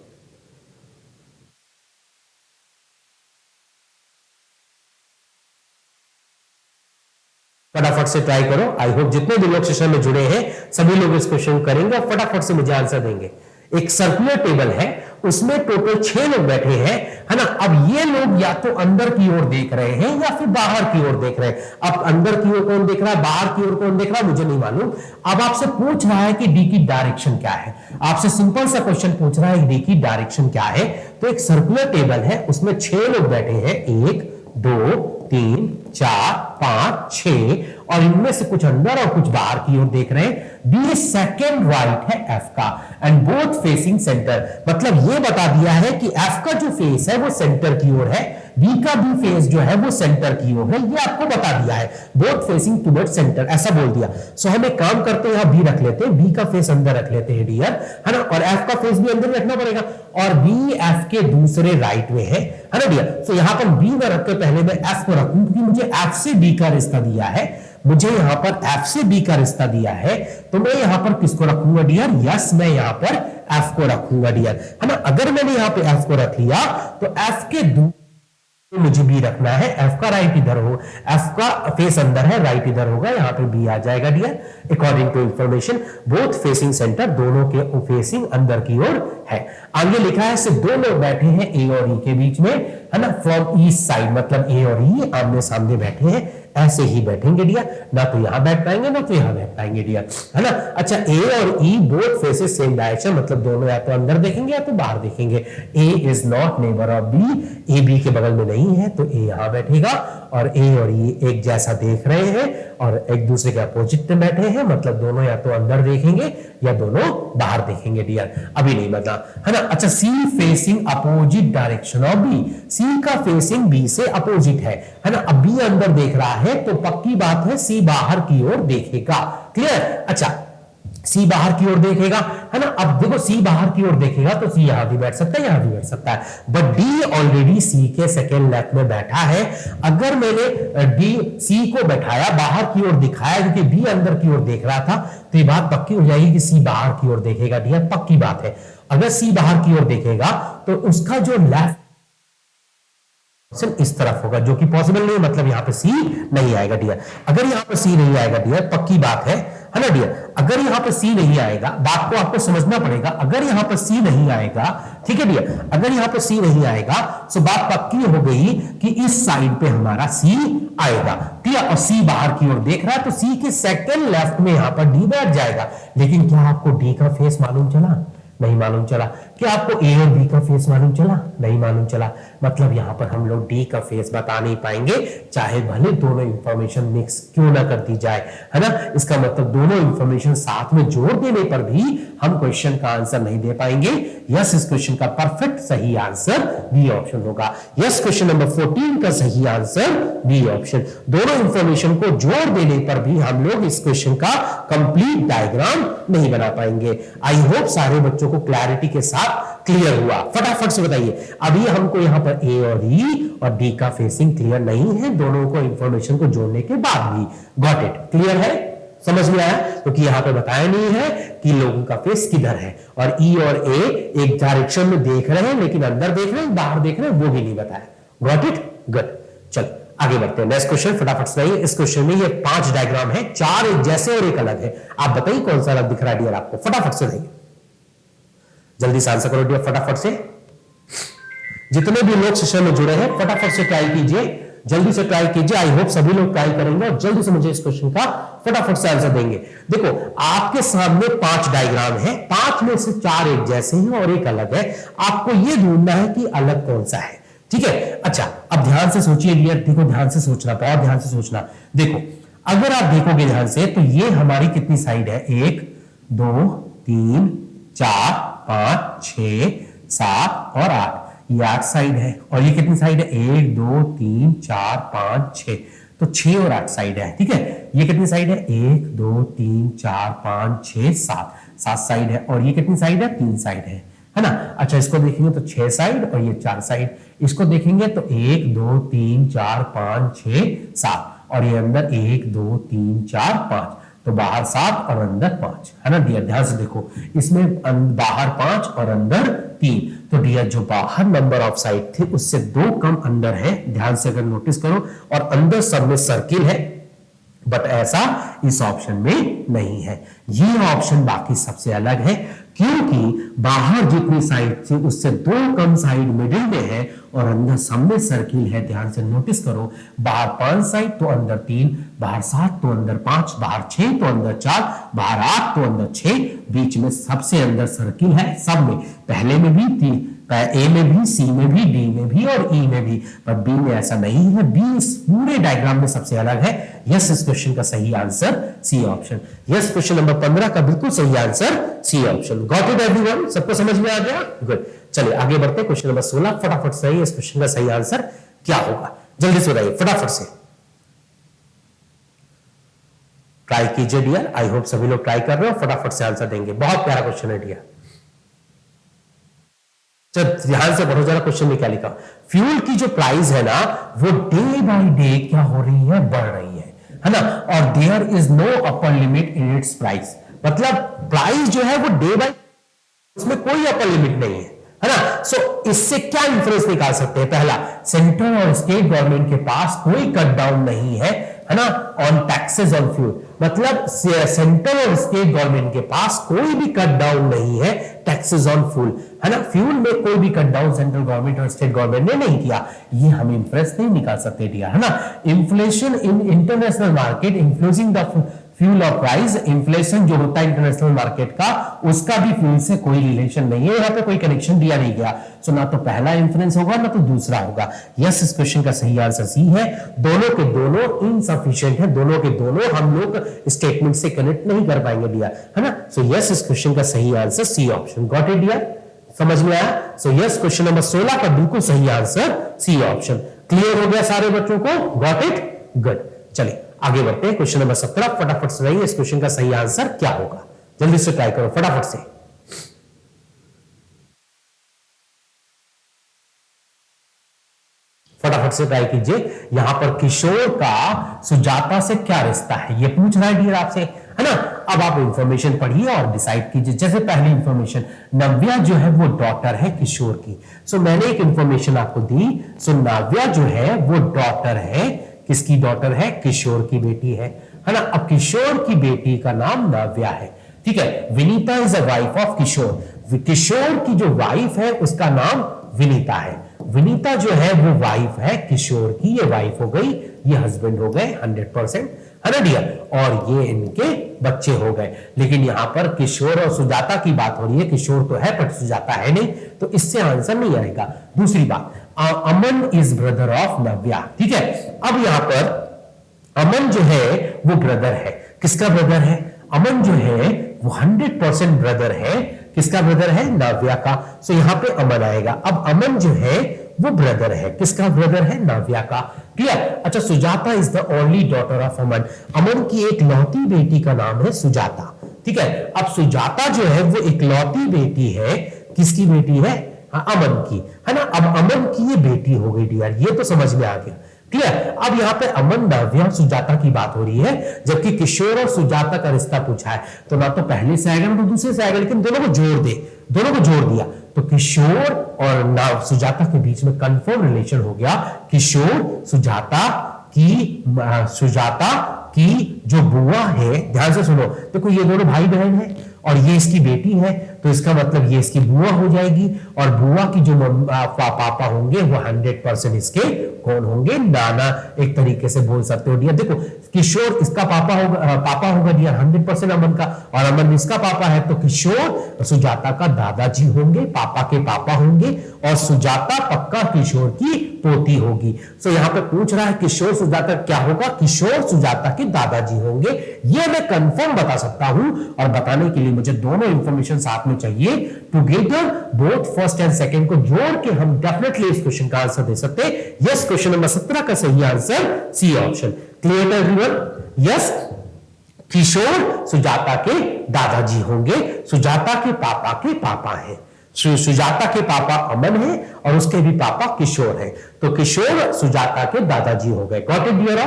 फटाफट से ट्राई करो। आई होप जितने भी लोग सेशन में जुड़े हैं सभी लोग इस क्वेश्चन को करेंगे और फटाफट से मुझे आंसर देंगे। एक सर्कुलर टेबल है, उसमें टोटल 6 लोग बैठे हैं, है ना। अब ये लोग या तो अंदर की ओर देख रहे हैं या फिर बाहर की ओर देख रहे हैं। अब अंदर की ओर कौन देख रहा है, बाहर की ओर कौन देख रहा है, मुझे नहीं मालूम। अब आपसे पूछ रहा है कि डी की डायरेक्शन क्या है। आपसे सिंपल सा क्वेश्चन पूछ रहा है डी की डायरेक्शन क्या है। तो एक सर्कुलर टेबल है, उसमें 6 लोग बैठे हैं, 1 2 3 4 5 6, और इनमें से कुछ अंदर और कुछ बाहर की ओर देख रहे हैं। बी सेकेंड राइट है एफ का एंड बोथ फेसिंग सेंटर, मतलब ये बता दिया है कि एफ का जो फेस है वो सेंटर की ओर है, बी का भी फेस जो है वो सेंटर की ओर है, ये आपको बता दिया है, बोथ फेसिंग टुवर्ड्स सेंटर ऐसा बोल दिया। सो हम एक काम करते हैं, यहां बी रख लेते हैं, बी का फेस अंदर रख लेते हैं डियर, है ना, और एफ का फेस भी अंदर रखना पड़ेगा और बी एफ के दूसरे राइट में है ना डियर। सो यहां पर बी में रख के पहले मैं एफ को रखूं क्योंकि मुझे एफ से बी का रिश्ता दिया है, मुझे यहां पर एफ से बी का रिश्ता दिया है, तो मैं यहां पर किसको रखूंगा डियर, यस मैं यहां पर एफ को रखूंगा डियर, है ना। अगर मैंने यहां पे एफ को रख लिया तो एफ के तो मुझे बी रखना है, एफ का राइट इधर हो, एफ का फेस अंदर है, राइट इधर होगा, यहां पे बी आ जाएगा dear. According to information both facing centre, दोनों के फेसिंग अंदर की ओर है। आगे लिखा है से दो लोग बैठे हैं ए और ई के बीच में, है ना, फ्रॉम ईस्ट साइड, मतलब ए और ई आमने सामने बैठे हैं, ऐसे ही बैठेंगे डियर, ना तो यहां बैठ पाएंगे ना तो यहां बैठ पाएंगे डियर, है ना। अच्छा ए और ई बोथ फेसेस सेम डायरेक्शन, मतलब दोनों या तो अंदर देखेंगे या तो बाहर देखेंगे। A is not neighbour of B, A B के बगल में नहीं है तो ए यहां बैठेगा, और ए और ई एक जैसा देख रहे हैं और एक दूसरे के अपोजिट में बैठे हैं, मतलब दोनों या तो अंदर देखेंगे या दोनों बाहर देखेंगे डियर, अभी नहीं बता, है ना। अच्छा C facing opposite direction of B, C का फेसिंग बी से अपोजिट है ना। अब बी अंदर देख रहा है तो पक्की बात है सी बाहर की ओर देखेगा, क्लियर। अच्छा सी बाहर की ओर देखेगा, है ना। अब देखो सी बाहर की ओर देखेगा तो सी यहां भी बैठ सकता है, यहां भी बैठ सकता है, बट डी ऑलरेडी सी के सेकेंड लेफ्ट में बैठा है। अगर मैंने डी सी को बैठाया बाहर की ओर दिखाया क्योंकि बी अंदर की ओर देख रहा था, तो ये बात पक्की हो जाएगी कि सी बाहर की ओर देखेगा, डी पक्की बात है। अगर सी बाहर की ओर देखेगा तो उसका जो लेफ्ट इस तरफ होगा, जो कि पॉसिबल नहीं है, मतलब यहां पे सी नहीं आएगा डियर। अगर यहां पे सी नहीं आएगा डियर, पक्की बात है ना डियर, अगर यहां पे सी नहीं आएगा, बात को आपको समझना पड़ेगा, अगर यहां पे सी नहीं आएगा, ठीक है डियर, अगर यहां पे सी नहीं आएगा तो बात पक्की हो गई कि इस साइड पे हमारा सी आएगा, ठीक है। और सी बाहर की ओर देख रहा है तो सी के सेकंड लेफ्ट में यहां पर डी बैठ जाएगा। लेकिन क्या आपको डी का फेस मालूम चला? नहीं मालूम चला। क्या आपको ए और बी का फेस मालूम चला? नहीं मालूम चला। मतलब यहां पर हम लोग डी का फेस बता नहीं पाएंगे, चाहे भले दोनों इंफॉर्मेशन मिक्स क्यों ना कर दी जाए, है ना। इसका मतलब दोनों इंफॉर्मेशन साथ में जोड़ देने पर भी हम क्वेश्चन का आंसर नहीं दे पाएंगे। यस, इस क्वेश्चन का परफेक्ट सही आंसर बी ऑप्शन होगा। यस, क्वेश्चन नंबर 14 का सही आंसर बी ऑप्शन। दोनों इंफॉर्मेशन को जोड़ देने पर भी हम लोग इस क्वेश्चन का कंप्लीट डायग्राम नहीं बना पाएंगे। आई होप सारे बच्चों को क्लैरिटी के साथ क्लियर हुआ। फटाफट से बताइए, अभी हमको यहां पर ए और ई और डी का फेसिंग क्लियर नहीं है, दोनों को इंफॉर्मेशन को जोड़ने के बाद भी। Got it? क्लियर है? समझ में आया? क्योंकि यहां पे बताया नहीं है कि लोगों का फेस किधर है, और ई और ए एक डायरेक्शन में देख रहे हैं, लेकिन अंदर देख रहे हैं बाहर देख रहे हैं वो भी नहीं बताया। Got it? गुड। चलो आगे बढ़ते हैं। नेक्स्ट क्वेश्चन फटाफट से। इस क्वेश्चन में ये 5 डायग्राम है, 4 एक जैसे और एक अलग है। आप बताइए कौन सा अलग दिख रहा है डियर आपको? फटाफट से बताइए, जल्दी से आंसर करो डियर, फटाफट से। जितने भी लोग सेशन में जुड़े हैं फटाफट से ट्राई कीजिए, जल्दी से ट्राई कीजिए। आई होप सभी लोग ट्राई करेंगे और जल्दी से मुझे इस क्वेश्चन का फटाफट से आंसर देंगे। देखो आपके सामने 5 डायग्राम है, 5 में से 4 एक जैसे हैं और एक अलग है। आपको यह ढूंढना है कि अलग कौन सा है, ठीक है। अच्छा अब ध्यान से सोचिए डियर, देखो ध्यान से सोचना, बहुत ध्यान से सोचना। देखो अगर आप देखोगे ध्यान से तो ये हमारी कितनी साइड है? 1 2 3 4 5 6 7 और 8, ये 8 साइड है। और ये कितनी साइड है? 1 2 3 4 5 6, तो 6 और 8 साइड है, ठीक है। ये कितनी साइड है? 1 2 3 4 5 6 7, 7 साइड है। और ये कितनी साइड है? 3 साइड है ना। अच्छा इसको देखेंगे तो 6 साइड और ये 4 साइड। इसको देखेंगे तो 1 2 3 4 5 6 7, और ये अंदर 1 2 3 4 5, तो बाहर 7 और अंदर 5, है ना डियर। ध्यान से देखो, इसमें बाहर 5 और अंदर 3, तो डियर जो बाहर नंबर ऑफ साइड थे उससे 2 कम अंदर है। ध्यान से अगर नोटिस करो, और अंदर सब में सर्किल है, बट ऐसा इस ऑप्शन में नहीं है। ये ऑप्शन बाकी सबसे अलग है। क्योंकि बाहर जितनी साइड थी उससे 2 कम साइड मिडिल में है और अंदर सब में सर्किल है। ध्यान से नोटिस करो, बाहर 5 साइड तो अंदर 3, बाहर 7 तो अंदर 5, बाहर 6 तो अंदर 4, बाहर 8 तो अंदर 6, बीच में सबसे अंदर सर्किल है। सब में पहले में भी 3, ए में भी, सी में भी, डी में भी और ई में भी, पर बी में ऐसा नहीं है। बी इस पूरे डायग्राम में सबसे अलग है। यस, इस क्वेश्चन का सही answer C option. Yes, question number 15 का बिल्कुल सही answer C option. Got it everyone? सबको समझ में आ गया? गुड। चलिए आगे बढ़ते हैं। क्वेश्चन नंबर 16 फटाफट सही, इस क्वेश्चन का सही आंसर क्या होगा? जल्दी से बताइए फटाफट से। ट्राई कीजिए डियर, आई होप सभी लोग ट्राई कर रहे हो, फटाफट से आंसर देंगे। बहुत प्यारा क्वेश्चन है डियर। ध्यान से पढ़ो जरा, क्वेश्चन में क्या लिखा। फ्यूल की जो प्राइस है ना वो डे बाय डे क्या हो रही है? बढ़ रही है ना। और there is no upper limit in its price, मतलब प्राइस जो है वो डे बाय, उसमें कोई अपर लिमिट नहीं है ना। सो इससे क्या इंफरेंस निकाल सकते हैं? पहला, सेंट्रल और स्टेट गवर्नमेंट के पास कोई कट डाउन नहीं है ना ऑन टैक्सेस ऑन फ्यूल, मतलब सेंट्रल और स्टेट गवर्नमेंट के पास कोई भी कट डाउन नहीं है टैक्सेस ऑन फ्यूल, है ना। फ्यूल में कोई भी कट डाउन सेंट्रल गवर्नमेंट और स्टेट गवर्नमेंट ने नहीं किया। ये हम इंफ्रेंस नहीं निकाल सकते डियर, है ना। Inflation in international market influencing the fuel और प्राइस, इन्फ्लेशन जो होता है इंटरनेशनल मार्केट का, उसका भी फ्यूल से कोई रिलेशन नहीं है। यहां पे कोई कनेक्शन दिया नहीं गया। सो ना तो पहला इन्फ्लुएंस होगा ना तो दूसरा होगा। यस, इस क्वेश्चन का सही आंसर सी है। दोनों के दोनों इनसफिशिएंट है, दोनों के दोनों हम लोग स्टेटमेंट से कनेक्ट नहीं कर पाएंगे डियर, है ना। सो यस, इस क्वेश्चन का सही answer C option. Got it dear? समझ में आया? सो यस, क्वेश्चन नंबर 16 का बिल्कुल सही आंसर सी ऑप्शन। क्लियर हो गया सारे बच्चों को? Got it? गुड। चलिए आगे बढ़ते हैं। क्वेश्चन नंबर 17 फटाफट से रहिए, इस क्वेश्चन का सही आंसर क्या होगा? जल्दी से ट्राई करो फटाफट से। फटाफट से ट्राई कीजिए। यहां पर किशोर का सुजाता से क्या रिश्ता है, ये पूछ रहा है डियर आपसे, है ना। अब आप इंफॉर्मेशन पढ़िए और डिसाइड कीजिए। जैसे पहली इंफॉर्मेशन, नव्या जो है वो डॉटर है किशोर की। सो मैंने एक इंफॉर्मेशन आपको दी। सो नव्या जो है वो डॉटर है, किसकी डॉटर है? किशोर की बेटी है ना। अब किशोर की बेटी का नाम नव्या है, ठीक है। Vinita is a wife of Kishore. Kishore की जो वाइफ है उसका नाम विनीता है। विनीता जो है वो वाइफ है किशोर की, ये वाइफ हो गई, ये हस्बैंड हो गए 100%, है ना डियर। और ये इनके बच्चे हो गए। लेकिन यहां पर किशोर और सुजाता की बात हो रही है। किशोर तो है पर सुजाता है नहीं, तो इससे आंसर नहीं आएगा। दूसरी बात, अमन इज ब्रदर ऑफ नव्या, ठीक है। अब यहां पर अमन जो है वो ब्रदर है, किसका ब्रदर है? अमन जो है वो 100% ब्रदर है, किसका ब्रदर है? नव्या का। सो यहां पे अमन आएगा। अब अमन जो है वो ब्रदर है, किसका ब्रदर है? नव्या का। क्लियर? अच्छा, Sujata is the only daughter of Aman. Aman की एक लौती बेटी का नाम है सुजाता, ठीक है। अब सुजाता जो है वो इकलौती बेटी है, किसकी बेटी है? अमन की, है ना। अब अमन की ये बेटी हो गई डियर, ये तो समझ में आ गया। क्लियर? अब यहां पे अमन, नव्या, सुजाता की बात हो रही है, जबकि किशोर और सुजाता का रिश्ता पूछा है। तो ना तो पहले से आएगा ना तो दूसरे से आएगा, लेकिन दोनों को जोड़ दे, दोनों को जोड़ दिया तो किशोर और सुजाता के बीच में कंफर्म रिलेशन हो गया। किशोर सुजाता की जो बुआ है, ध्यान से सुनो, देखो ये दोनों भाई बहन है और ये इसकी बेटी है, तो इसका मतलब ये इसकी बुआ हो जाएगी। और बुआ की जो पापा होंगे वो 100% इसके कौन होंगे? नाना, एक तरीके से बोल सकते हो डियर। देखो किशोर इसका पापा होगा डियर 100% अमन का, और अमन इसका पापा है, तो किशोर सुजाता का दादाजी होंगे, पापा के पापा होंगे, और सुजाता पक्का किशोर की पोती होगी। सो यहां पे पूछ रहा है किशोर सुजाता क्या होगा? किशोर सुजाता के दादाजी होंगे। ये मैं कंफर्म बता सकता हूं, और बताने के लिए मुझे दोनों इंफॉर्मेशन साथ में चाहिए। Together both first and second को जोड़ के हम डेफिनेटली इस क्वेश्चन का आंसर दे सकते हैं। यस, क्वेश्चन नंबर 17 का सही answer C option. Clear everyone? Yes, Kishore Sujata के दादाजी होंगे, सुजाता के पापा हैं। सुजाता के पापा अमन है और उसके भी पापा किशोर है, तो किशोर सुजाता के दादाजी हो गए। Got it dear?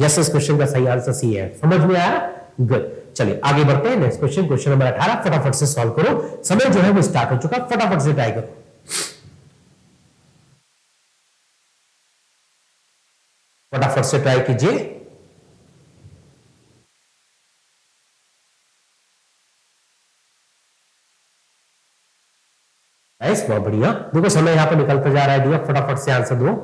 यस, इस क्वेश्चन का सही आंसर सी है। समझ में आया? गुड। चलिए आगे बढ़ते हैं। नेक्स्ट क्वेश्चन, क्वेश्चन नंबर 18 फटाफट से सॉल्व करो। समय जो है वो स्टार्ट हो चुका, फटाफट से ट्राई करो। फटाफट से ट्राई कीजिए। नाइस, बहुत बढ़िया। देखो समय यहां पर निकलता जा रहा है डियर, फटाफट से आंसर दो।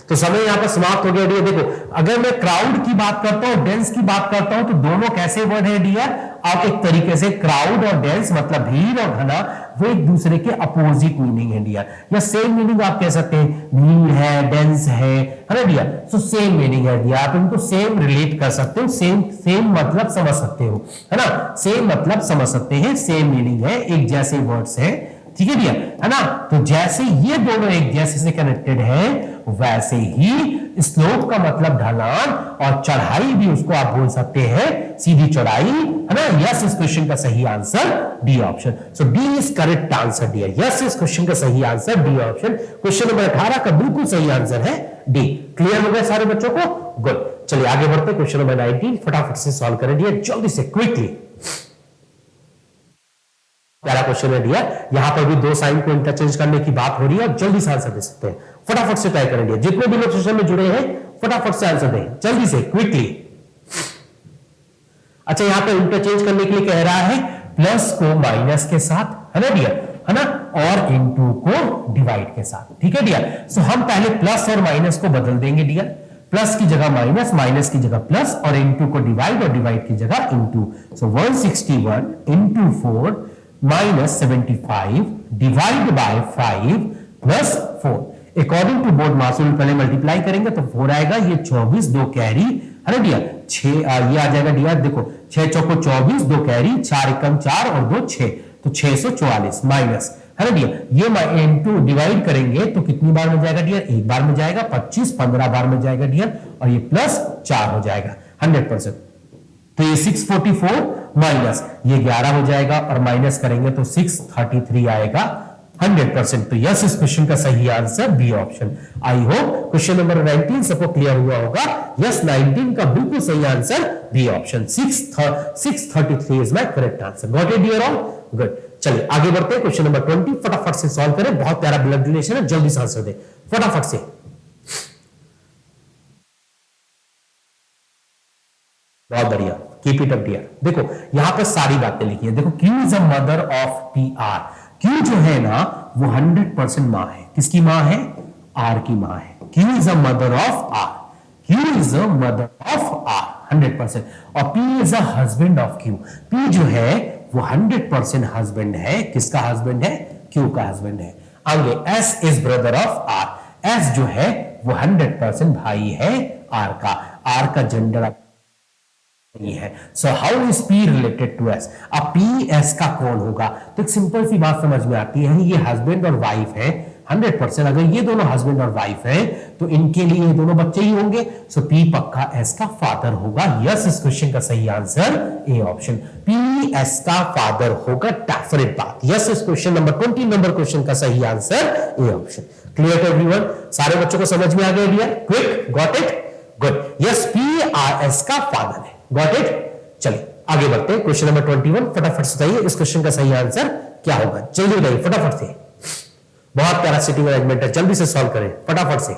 तो समय यहां पर समाप्त हो गया डियर। देखो अगर मैं क्राउड की बात करता हूं, डेंस की बात करता हूं, तो दोनों कैसे वर्ड है डियर? आप एक तरीके से क्राउड और डेंस मतलब भीड़ और घना, वो एक दूसरे के अपोजिट मीनिंग है डियर, या सेम मीनिंग आप कह सकते हैं। भीड़ है, डेंस है ना डियर, तो सेम मीनिंग है डियर। आप इनको सेम रिलेट कर सकते हो, सेम सेम मतलब समझ सकते हो, है ना, सेम मतलब समझ सकते हैं, सेम मीनिंग है, एक जैसे वर्ड्स है, ठीक है डियर, है ना। तो जैसे ये दोनों एक जैसे से कनेक्टेड है, वैसे ही स्लोप का मतलब ढलान, और चढ़ाई भी उसको आप बोल सकते हैं सीधी चढ़ाई, है ना। यस इस क्वेश्चन का सही answer D option. So D is correct answer dear. Yes इस क्वेश्चन का सही answer D option. Question number 18 का बिल्कुल सही आंसर है डी। क्लियर हो गया सारे बच्चों को? गुड। चलिए आगे बढ़ते, क्वेश्चन नंबर 19 फटाफट से सॉल्व करें डियर, जल्दी से, क्विकली। पहला क्वेश्चन है डियर, यहां पर भी दो साइन को इंटरचेंज करने की बात हो रही है, और जल्दी से आंसर दे सकते हैं। फटाफट से तय करें डियर, जितने भी लोग सेशन में जुड़े हैं फटाफट से आंसर दें, जल्दी से, क्विकली। अच्छा, यहां पर इंटरचेंज करने के लिए कह रहा है प्लस को माइनस के साथ, है ना डियर, है ना, और इनटू को डिवाइड के साथ, ठीक है डियर। सो हम पहले प्लस और माइनस को बदल देंगे डियर, प्लस की जगह माइनस, माइनस की जगह प्लस, और इनटू को डिवाइड, और डिवाइड की जगह into. So 161 into 4 minus 75 divide by 5 plus 4। According to BODMAS पहले मल्टीप्लाई करेंगे तो 4 आएगा, ये 24, दो कैरी, है ना डियर, 6 ये आ जाएगा डियर। देखो 6 चौको 24, दो कैरी, 4 एकम 4 और 2 6, तो 644 माइनस, है ना डियर। ये इनटू डिवाइड करेंगे तो कितनी बार में जाएगा डियर? एक बार में जाएगा, 25 15 बार में जाएगा डियर, और ये प्लस 4 हो जाएगा 100%। तो ये 644 माइनस ये 11 हो जाएगा, और माइनस करेंगे तो 633 आएगा 100%। तो यस इस क्वेश्चन का सही answer B option. I hope question number 19 सबको क्लियर हुआ होगा। यस 19 का बिल्कुल सही answer B option, 633 is my correct answer. Got it dear all? Good. चलिए आगे बढ़ते हैं, क्वेश्चन नंबर 20 फटाफट से सॉल्व करें, बहुत प्यारा ब्लड रिलेशन है, जल्दी से आंसर दे फटाफट से। बहुत बढ़िया, कीप इट अप डियर। देखो यहां पर सारी बातें लिखी है। देखो Q is a mother of P R. Q जो है ना वो 100% मां है। किसकी मां है? आर की मां है। Q is a mother of R. Q is a mother of R 100%। और P is a husband of Q. P जो है वो 100% हस्बैंड है। किसका हस्बैंड है? क्यू का हस्बैंड है। आगे S is brother of R. S जो है वो 100% भाई है आर का। आर का जेंडर है। So how is P related to S? अब पी एस का कौन होगा? तो एक सिंपल सी बात समझ में आती है, ये हस्बैंड और वाइफ है 100%। अगर ये दोनों हस्बैंड और वाइफ है तो इनके लिए ये दोनों बच्चे ही होंगे। सो पी पक्का एस का फादर होगा। यस इस क्वेश्चन का सही answer A option, P S का फादर होगा, डेफिनेट बात। यस इस क्वेश्चन नंबर 20 नंबर क्वेश्चन का सही answer A option. Clear everyone? सारे बच्चों को समझ में आ गया dear? Quick, got it? Good. Yes P R S का फादर है। Got it? चलिए आगे बढ़ते हैं, क्वेश्चन नंबर 21 फटाफट से बताइए इस क्वेश्चन का सही आंसर क्या होगा? जल्दी बताइए फटाफट से। बहुत प्यारा सिटिंग अरेंजमेंट है, जल्दी से सॉल्व करें फटाफट से।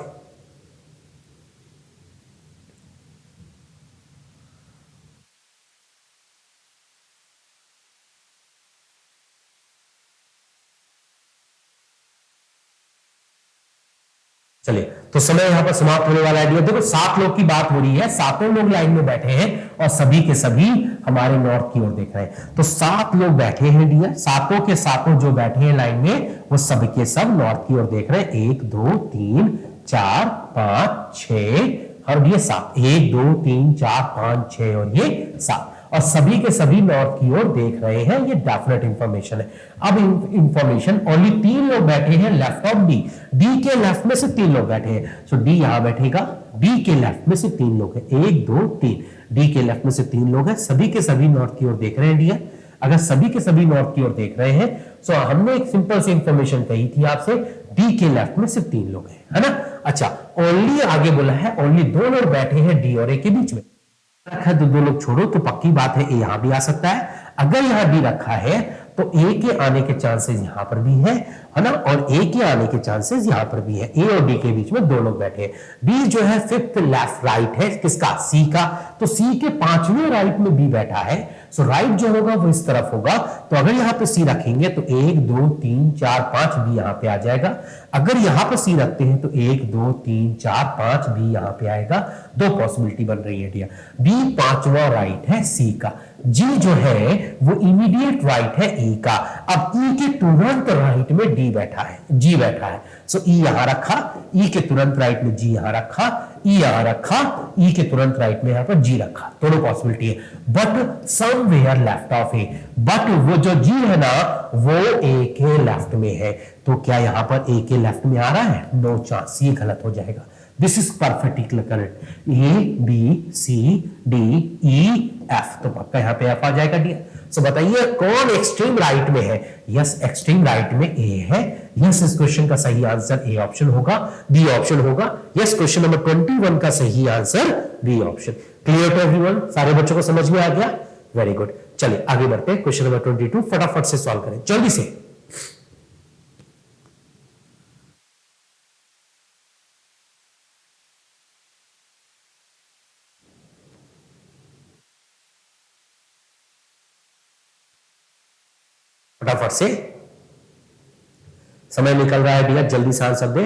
चलिए तो समय यहां पर समाप्त होने वाला है। देखो 7 लोग की बात हो रही है, सातों लोग लाइन में बैठे हैं और सभी के सभी हमारे नॉर्थ की ओर देख रहे हैं। तो 7 लोग बैठे हैं डियर, सातों के सातों जो बैठे हैं लाइन में वो सब के सब नॉर्थ की ओर देख रहे हैं। 1 2 3 4 5 6 और ये 7। 1 2 3 4 5 6 और ये 7, और सभी के सभी नॉर्थ की ओर देख रहे हैं। ये डेफिनेट इंफॉर्मेशन है। अब इंफॉर्मेशन ओनली 3 लोग बैठे हैं लेफ्ट ऑफ डी। डी के लेफ्ट में से 3 लोग बैठे हैं। सो डी यहां बैठेगा, डी के लेफ्ट में से 3 लोग हैं। 1 2 3, डी के लेफ्ट में से 3 लोग हैं। सभी के सभी नॉर्थ की ओर देख रहे हैं डियर। अगर सभी के सभी नॉर्थ की ओर देख रहे हैं तो हमने एक सिंपल सी इंफॉर्मेशन कही थी आपसे, डी के लेफ्ट में से 3 लोग हैं, है ना। अच्छा ओनली आगे बोला है ओनली 2 लोग बैठे हैं डी और ए के बीच में रखा है, तो 2 लोग छोड़ो तो पक्की बात है ए यहां भी आ सकता है। अगर यहां डी रखा है तो ए के आने के चांसेस यहां पर भी है ना, और ए के आने के चांसेस यहां पर भी है। ए और डी के बीच में दो लोग बैठे हैं। बी जो है फिफ्थ लेफ्ट राइट है किसका, सी का, तो सी के पांचवें राइट में बी बैठा है। सो राइट जो होगा वो इस तरफ होगा, तो अगर यहां पे सी रखेंगे तो 1 2 3 4 5 बी यहां पे आ जाएगा। अगर यहां पे सी रखते हैं तो 1 2 3 4 5 बी यहां पे आएगा। दो पॉसिबिलिटी बन रही है डियर। बी पांचवा राइट है सी का, जी जो है वो इमीडिएट राइट है ई का। अब ई के तुरंत राइट में डी बैठा है, जी बैठा है। सो ई यहां रखा, ई के तुरंत राइट में जी यहां रखा, ई यहां रखा, ई के तुरंत राइट में यहां पर जी रखा। दोनों पॉसिबिलिटी है, but somewhere left of A, but वो जो जी है ना वो ए के लेफ्ट में है। तो क्या यहां पर ए के लेफ्ट में आ रहा है, नो चांस, ये गलत हो जाएगा। This is perfectly correct. A B C D E F, तो पक्का यहां पे एफ आ जाएगा डी। सो बताइए कौन एक्सट्रीम राइट में है। यस, एक्सट्रीम राइट में ए है। यस, इस क्वेश्चन का सही आंसर ए ऑप्शन होगा, बी ऑप्शन होगा। यस, क्वेश्चन नंबर 21 का सही answer B option. Clear to everyone, सारे बच्चों को समझ में आ गया, वेरी गुड। चलिए आगे बढ़ते हैं, क्वेश्चन नंबर 22 फटाफट से सॉल्व करें जल्दी से। फटाफट से, समय निकल रहा है भैया, जल्दी से आंसर दे।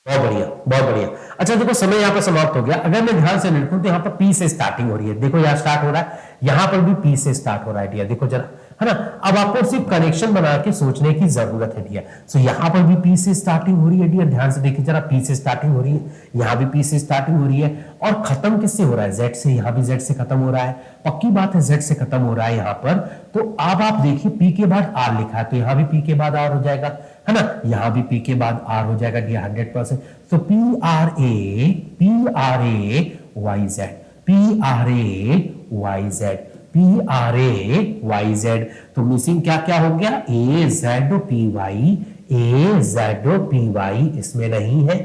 बहुत बढ़िया, बहुत बढ़िया। अच्छा देखो, समय यहां पर समाप्त हो गया। अगर मैं ध्यान से देखूं तो यहां पर पी से स्टार्टिंग हो रही है। देखो यहां स्टार्ट हो रहा है, यहां पर भी पी से स्टार्ट हो रहा है डियर, देखो जरा, है ना। अब आपको सिर्फ कनेक्शन बना के सोचने की जरूरत है डियर। सो यहां पर भी पी से स्टार्टिंग हो रही है डियर, ध्यान से देखिए जरा, पी से स्टार्टिंग हो रही है, यहां भी पी से स्टार्टिंग हो रही है, और खत्म किससे हो रहा है, जेड से। यहां भी जेड से खत्म हो रहा है, पक्की बात है जेड से खत्म हो रहा है यहां पर। तो अब आप देखिए पी के बाद आर लिखा है, तो यहां भी पी के बाद आर हो जाएगा, है ना। यहां भी पी के बाद आर हो जाएगा डियर 100%। तो P R A Y Z, P R A Y Z, P R A Y Z. तो मिसिंग क्या क्या हो गया, ए जेड पी वाई, ए जेड पी वाई इसमें नहीं है,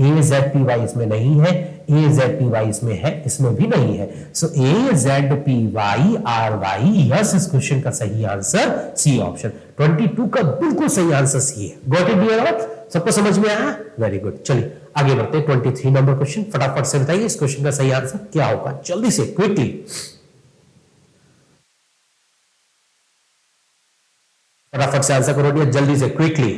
ए जेड पी वाई इसमें नहीं है, ए जेड पी वाई इसमें है, इसमें भी नहीं है। So A Z P Y R Y, yes, इस क्वेश्चन का सही आंसर सी ऑप्शन। 22 का बिल्कुल सही आंसर सी है। गॉट इट डियर, सबको समझ में आया, वेरी गुड। चलिए आगे बढ़ते हैं, 23 नंबर क्वेश्चन। फटाफट से बताइए इस क्वेश्चन का सही आंसर क्या होगा, जल्दी से, क्विकली फटाफट से आंसर करो डियर, जल्दी से, क्विकली।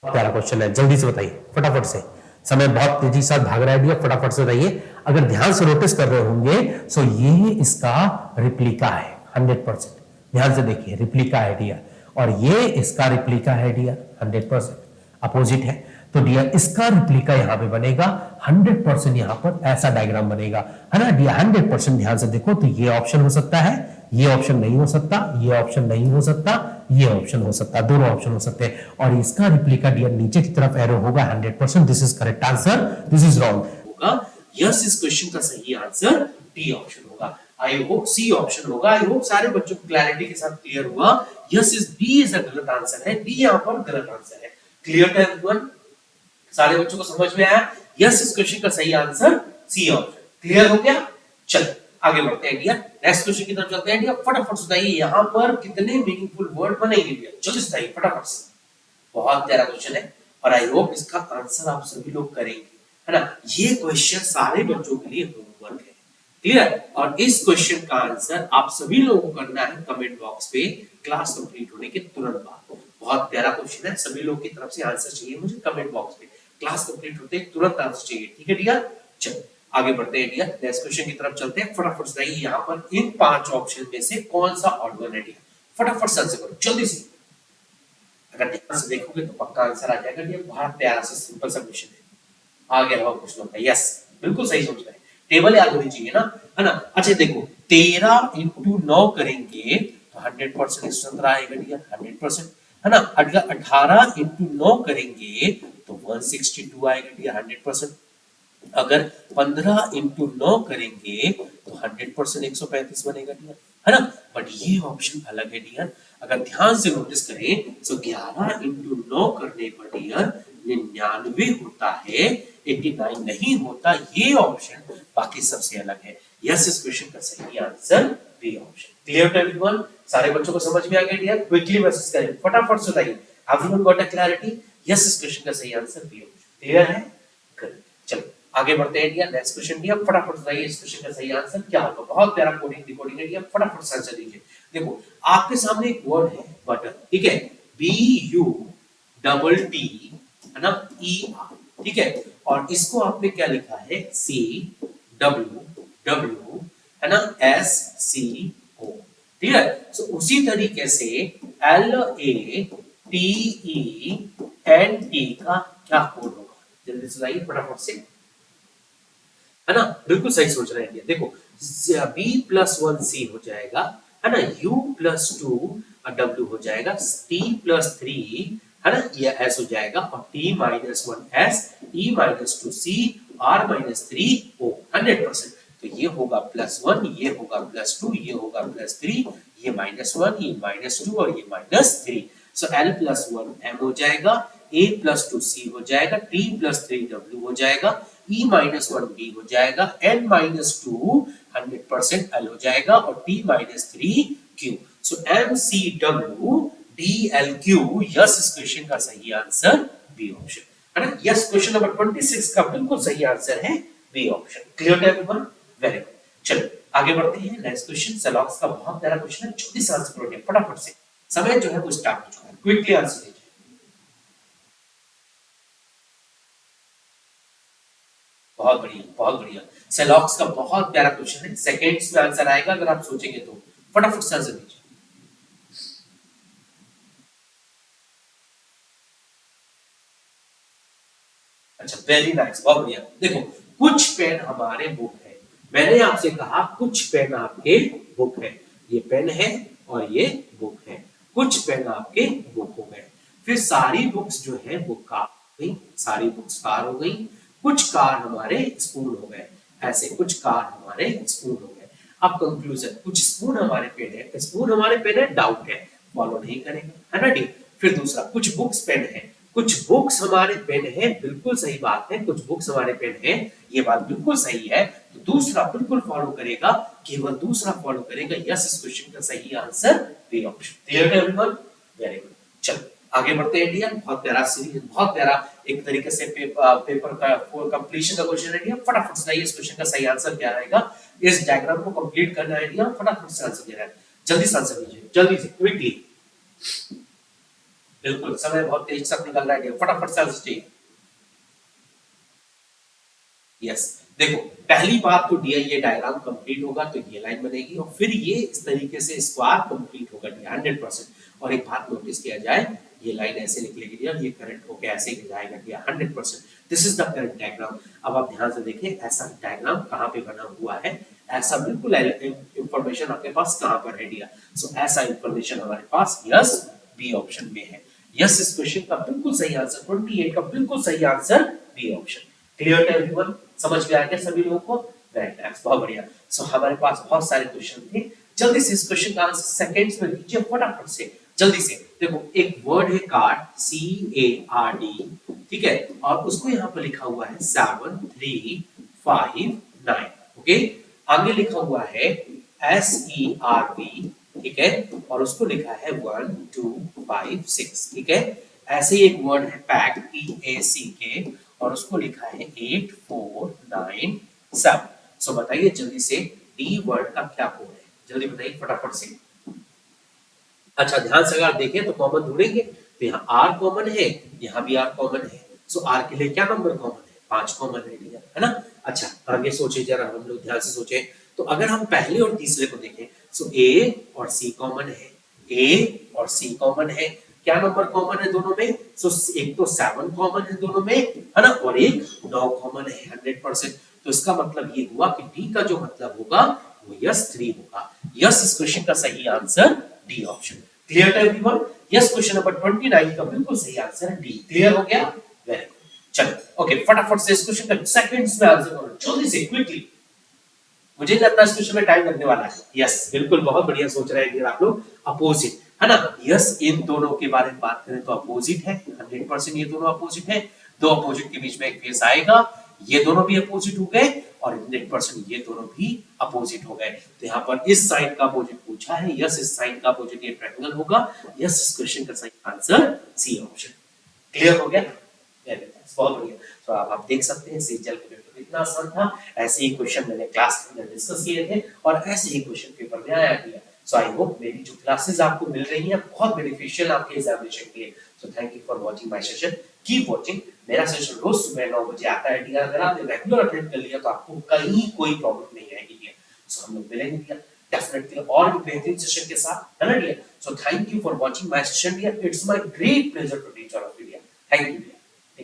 प्यारा क्वेश्चन है, जल्दी से बताइए फटाफट से, समय बहुत तेजी से भाग रहा है डियर, फटाफट से बताइए। अगर ध्यान से नोटिस कर रहे होंगे सो ये इसका रिप्लिका है 100%। ध्यान से देखिए, रिप्लिका है डियर, और ये इसका रिप्लिका है डियर 100%, अपोजिट है। तो डियर इसका रिप्लिका यहां पे बनेगा 100%, यहां पर ऐसा डायग्राम बनेगा, है ना डियर 100%। ध्यान से देखो, तो ये ऑप्शन हो सकता है, ये ऑप्शन नहीं हो सकता, ये ऑप्शन नहीं हो सकता, ये ऑप्शन हो सकता, दोनों ऑप्शन हो सकते हैं। और इसका रिप्लिका डियर नीचे की तरफ एरो होगा 100%। This is correct answer, this is wrong होगा। यस, इस क्वेश्चन का सही आंसर डी ऑप्शन होगा। आई होप सी ऑप्शन होगा। आई होप सारे बच्चों को क्लैरिटी के साथ क्लियर हुआ। यस, इस बी इज अ गलत आंसर है, डी यहां पर गलत आंसर है। क्लियर है एवरीवन, सारे बच्चों को समझ में आया। यस, इस क्वेश्चन का सही आंसर सी ऑप्शन। क्लियर हो गया, चलो आगे बढ़ते हैं डियर, नेक्स्ट क्वेश्चन की तरफ चलते हैं डियर। फटाफट से बताइए यहां पर कितने मीनिंगफुल वर्ड बनेंगे डियर, जल्दी से बताइए फटाफट से। बहुत प्यारा क्वेश्चन है, और आई होप इसका आंसर आप सभी लोग करेंगे, है ना। ये क्वेश्चन सारे बच्चों के लिए होमवर्क है, क्लियर। और इस क्वेश्चन का आंसर आप सभी लोगों को करना है कमेंट बॉक्स पे क्लास कंप्लीट होने के तुरंत बाद। बहुत प्यारा क्वेश्चन है, सभी लोग की तरफ से आंसर चाहिए मुझे कमेंट बॉक्स पे, क्लास कंप्लीट होते ही तुरंत आंसर चाहिए, ठीक है डियर। चलो आगे बढ़ते हैं डियर, नेक्स्ट क्वेश्चन की तरफ चलते हैं। फटाफट से यहां पर इन 5 ऑप्शन में से कौन सा ऑड वन है डियर, फटाफट से आंसर करो जल्दी से। अगर ध्यान से देखोगे तो पक्का आंसर आ जाएगा डियर। बहुत प्यारा सा सिंपल सा क्वेश्चन है। आगे रहो कुछ लोग, यस बिल्कुल सही सोच रहे हैं, टेबल याद होनी चाहिए ना, है ना। अच्छा देखो 13 into 9 करेंगे तो 100% इसका आंसर आएगा डियर 100%, है ना। 18 into 9 करेंगे तो 162 आएगा डियर 100%। अगर 15 into 9 करेंगे तो 100% 135 बनेगा डियर है ना। बट ये ऑप्शन अलग है डियर, अगर ध्यान से नोटिस करें तो 11 इंटू 9 करने पर डियर 99 होता है, 89 नहीं होता। ये ऑप्शन बाकी सबसे अलग है। यस, इस क्वेश्चन का सही answer B option. Clear to everyone? सारे बच्चों को समझ में आ गया डियर? क्विकली मैसेज करें, फटाफट से बताइए, everyone got a clarity? Yes, इस क्वेश्चन का सही आंसर बी ऑप्शन। क्लियर है? चलो आगे बढ़ते हैं डियर। नेक्स्ट क्वेश्चन दिया, फटाफट बताइए इस क्वेश्चन का सही आंसर क्या होगा। बहुत प्यारा कोडिंग डिकोडिंग है डियर, फटाफट से आंसर दीजिए। देखो आपके सामने एक वर्ड है बटर, ठीक है, बी यू डबल टी, है ना, ई आर, ठीक है, और इसको आपने क्या लिखा है, सी डब्ल्यू डब्ल्यू, है ना, एस सी ओ, ठीक है। सो उसी तरीके से L A T E N T का क्या कोड होगा, जल्दी से बताइए फटाफट से, है ना। बिल्कुल सही सोच रहे हैं। देखो b प्लस 1 c हो जाएगा, है ना, u प्लस 2 w हो जाएगा, t प्लस 3, है ना, ये s हो जाएगा, और t minus 1 s, e minus 2 c, r minus 3 o, 100%। तो ये होगा प्लस 1, ये होगा प्लस 2, ये होगा प्लस 3, ये माइनस 1, ये माइनस 2 और ये माइनस 3। सो l प्लस 1 m हो जाएगा, a प्लस 2 c हो जाएगा, t प्लस 3 w हो जाएगा, e माइनस 1 b हो जाएगा, n माइनस 2 100% l हो जाएगा, और t माइनस 3 q। सो m c w d l q, yes इस क्वेश्चन का सही आंसर बी ऑप्शन, है ना। यस, क्वेश्चन नंबर 26 का बिल्कुल सही आंसर है B option. Clear to everyone? Very good. चलो आगे बढ़ते हैं। नेक्स्ट क्वेश्चन सेलॉक्स का बहुत प्यारा क्वेश्चन है, जल्दी से आंसर करोगे फटाफट से, समय जो है वो स्टार्ट हो चुका है, क्विकली आंसर दीजिए। बहुत बढ़िया, बहुत बढ़िया। सेलॉक्स का बहुत प्यारा क्वेश्चन है, सेकंड्स में आंसर आएगा अगर आप सोचेंगे तो। फटाफट से आंसर दीजिए। अच्छा, वेरी नाइस, बहुत बढ़िया। देखो कुछ पेन हमारे बुक है, मैंने आपसे कहा कुछ पेन आपके बुक है, ये पेन है और ये बुक है, कुछ पेन आपके बुक हो गए। फिर सारी बुक्स जो है वो कार हो गई, सारी बुक्स कार हो गई, कुछ कार हमारे स्पून हो गए, ऐसे कुछ कार हमारे स्पून हो गए। अब कंक्लूजन, कुछ स्पून हमारे पेन है, स्पून हमारे पेन है, डाउट है, फॉलो नहीं करेगा, है ना डी। फिर दूसरा, कुछ बुक्स पेन है, कुछ बुक्स हमारे पेन है, बिल्कुल सही बात है, कुछ बुक्स हमारे पेन है, ये बात बिल्कुल सही है। तो दूसरा बिल्कुल फॉलो करेगा, केवल दूसरा फॉलो करेगा। यस, इस क्वेश्चन का सही आंसर बी ऑप्शन। क्लियर है एवरीवन? Very good. चलो आगे बढ़ते हैं डियर। बहुत प्यारा सीरीज, बहुत प्यारा एक तरीके से पेपर का फॉर कंप्लीशन का क्वेश्चन है डियर। फटाफट से इस क्वेश्चन का सही आंसर क्या रहेगा, इस डायग्राम को कंप्लीट करना है डियर, फटाफट से आंसर देना है, जल्दी से आंसर दीजिए, जल्दी से, क्विकली। बिल्कुल, समय बहुत तेज से निकल रहा है, फटाफट से आंसर चाहिए। यस, देखो पहली बात तो डियर, ये डायग्राम कंप्लीट होगा तो ये लाइन बनेगी, और फिर ये इस तरीके से स्क्वायर कंप्लीट होगा डियर 100%। और एक बात नोटिस किया जाए, ये लाइन ऐसे निकलेगी डियर, ये करंट होके ऐसे ही जाएगा dear 100%। This is the current diagram. अब आप ध्यान से देखें, ऐसा डायग्राम कहाँ पे बना हुआ है, ऐसा बिल्कुल इंफॉर्मेशन आपके पास कहाँ पर है डियर। सो ऐसा इंफॉर्मेशन हमारे पास यस बी ऑप्शन में है। यस, इस क्वेश्चन का बिल्कुल सही आंसर 28 का बिल्कुल सही आंसर बी ऑप्शन। क्लियर है एवरीवन? समझ में आ गया सभी लोगों को? वेरी नाइस, बहुत बढ़िया। सो हमारे पास बहुत सारे क्वेश्चन थे, जल्दी से इस क्वेश्चन का आंसर सेकंड्स में दीजिए फटाफट से, जल्दी से। देखो एक वर्ड है card, C A R D, ठीक है, और उसको यहाँ पर लिखा हुआ है 7 3 5 9, ओके। आगे लिखा हुआ है S E R V, ठीक है, और उसको लिखा है 1 2 5 6, ठीक है। ऐसे ही एक वर्ड है पैक, PACK, और उसको लिखा है 8 4 9 7। सो बताइए जल्दी से, डी वर्ड का क्या कोड है, जल्दी बताइए फटाफट से। अच्छा ध्यान से अगर देखें तो कॉमन ढूंढेंगे, तो यहाँ आर कॉमन है, यहाँ भी आर कॉमन है। सो आर के लिए क्या नंबर कॉमन है, 5 कॉमन है ना। अच्छा आगे सोचे जरा, हम लोग ध्यान से सोचे, तो अगर हम पहले और तीसरे को देखें, सो ए और सी कॉमन है, ए और सी कॉमन है, क्या नंबर कॉमन है दोनों में, सो एक तो 7 कॉमन है दोनों में, है ना, और एक 9 कॉमन है 100%। तो इसका मतलब ये हुआ कि डी का जो मतलब होगा वो यस 3 होगा। यस, इस क्वेश्चन का सही आंसर डी ऑप्शन। क्लियर है एवरीवन? यस, क्वेश्चन नंबर 29 का बिल्कुल सही आंसर है डी। क्लियर हो गया? Very good. चलो ओके, फटाफट से इस क्वेश्चन का सेकंड्स में आंसर करो, जल्दी से, क्विकली। मुझे नहीं लगता इस क्वेश्चन में टाइम लगने वाला है। यस, बिल्कुल बहुत बढ़िया सोच रहे हैं आप लोग। अपोजिट है ना? यस, इन दोनों के बारे में बात करें तो अपोजिट है, 100% ये दोनों अपोजिट है। दो अपोजिट के बीच में एक फेस आएगा, ये दोनों भी अपोजिट हो गए और 100% ये दोनों भी अपोजिट हो गए। तो यहाँ पर इस साइड का अपोजिट पूछा है, यस इस साइड का अपोजिट ये ट्रायंगल होगा। यस, इस क्वेश्चन का सही आंसर सी ऑप्शन। क्लियर हो गया? बहुत बढ़िया। तो आप देख सकते हैं सीजीएल का पेपर इतना आसान था। ऐसे ही क्वेश्चन मैंने क्लास में डिस्कस किए थे और ऐसे ही क्वेश्चन पेपर में आया भी है। सो आई होप मेरी जो क्लासेस आपको मिल रही हैं बहुत बेनिफिशियल आपके एग्जामिनेशन के लिए। सो thank you for watching my session, keep watching. मेरा सेशन रोज सुबह 9 बजे आता है डियर। अगर आपने रेगुलर अटेंड कर लिया तो आपको कहीं कोई प्रॉब्लम नहीं आएगी डियर। सो हम लोग मिलेंगे डियर डेफिनेटली और भी बेहतरीन सेशन के साथ, है ना dear? So thank you for watching my session dear. It's my great pleasure to teach all of you dear. Thank you dear.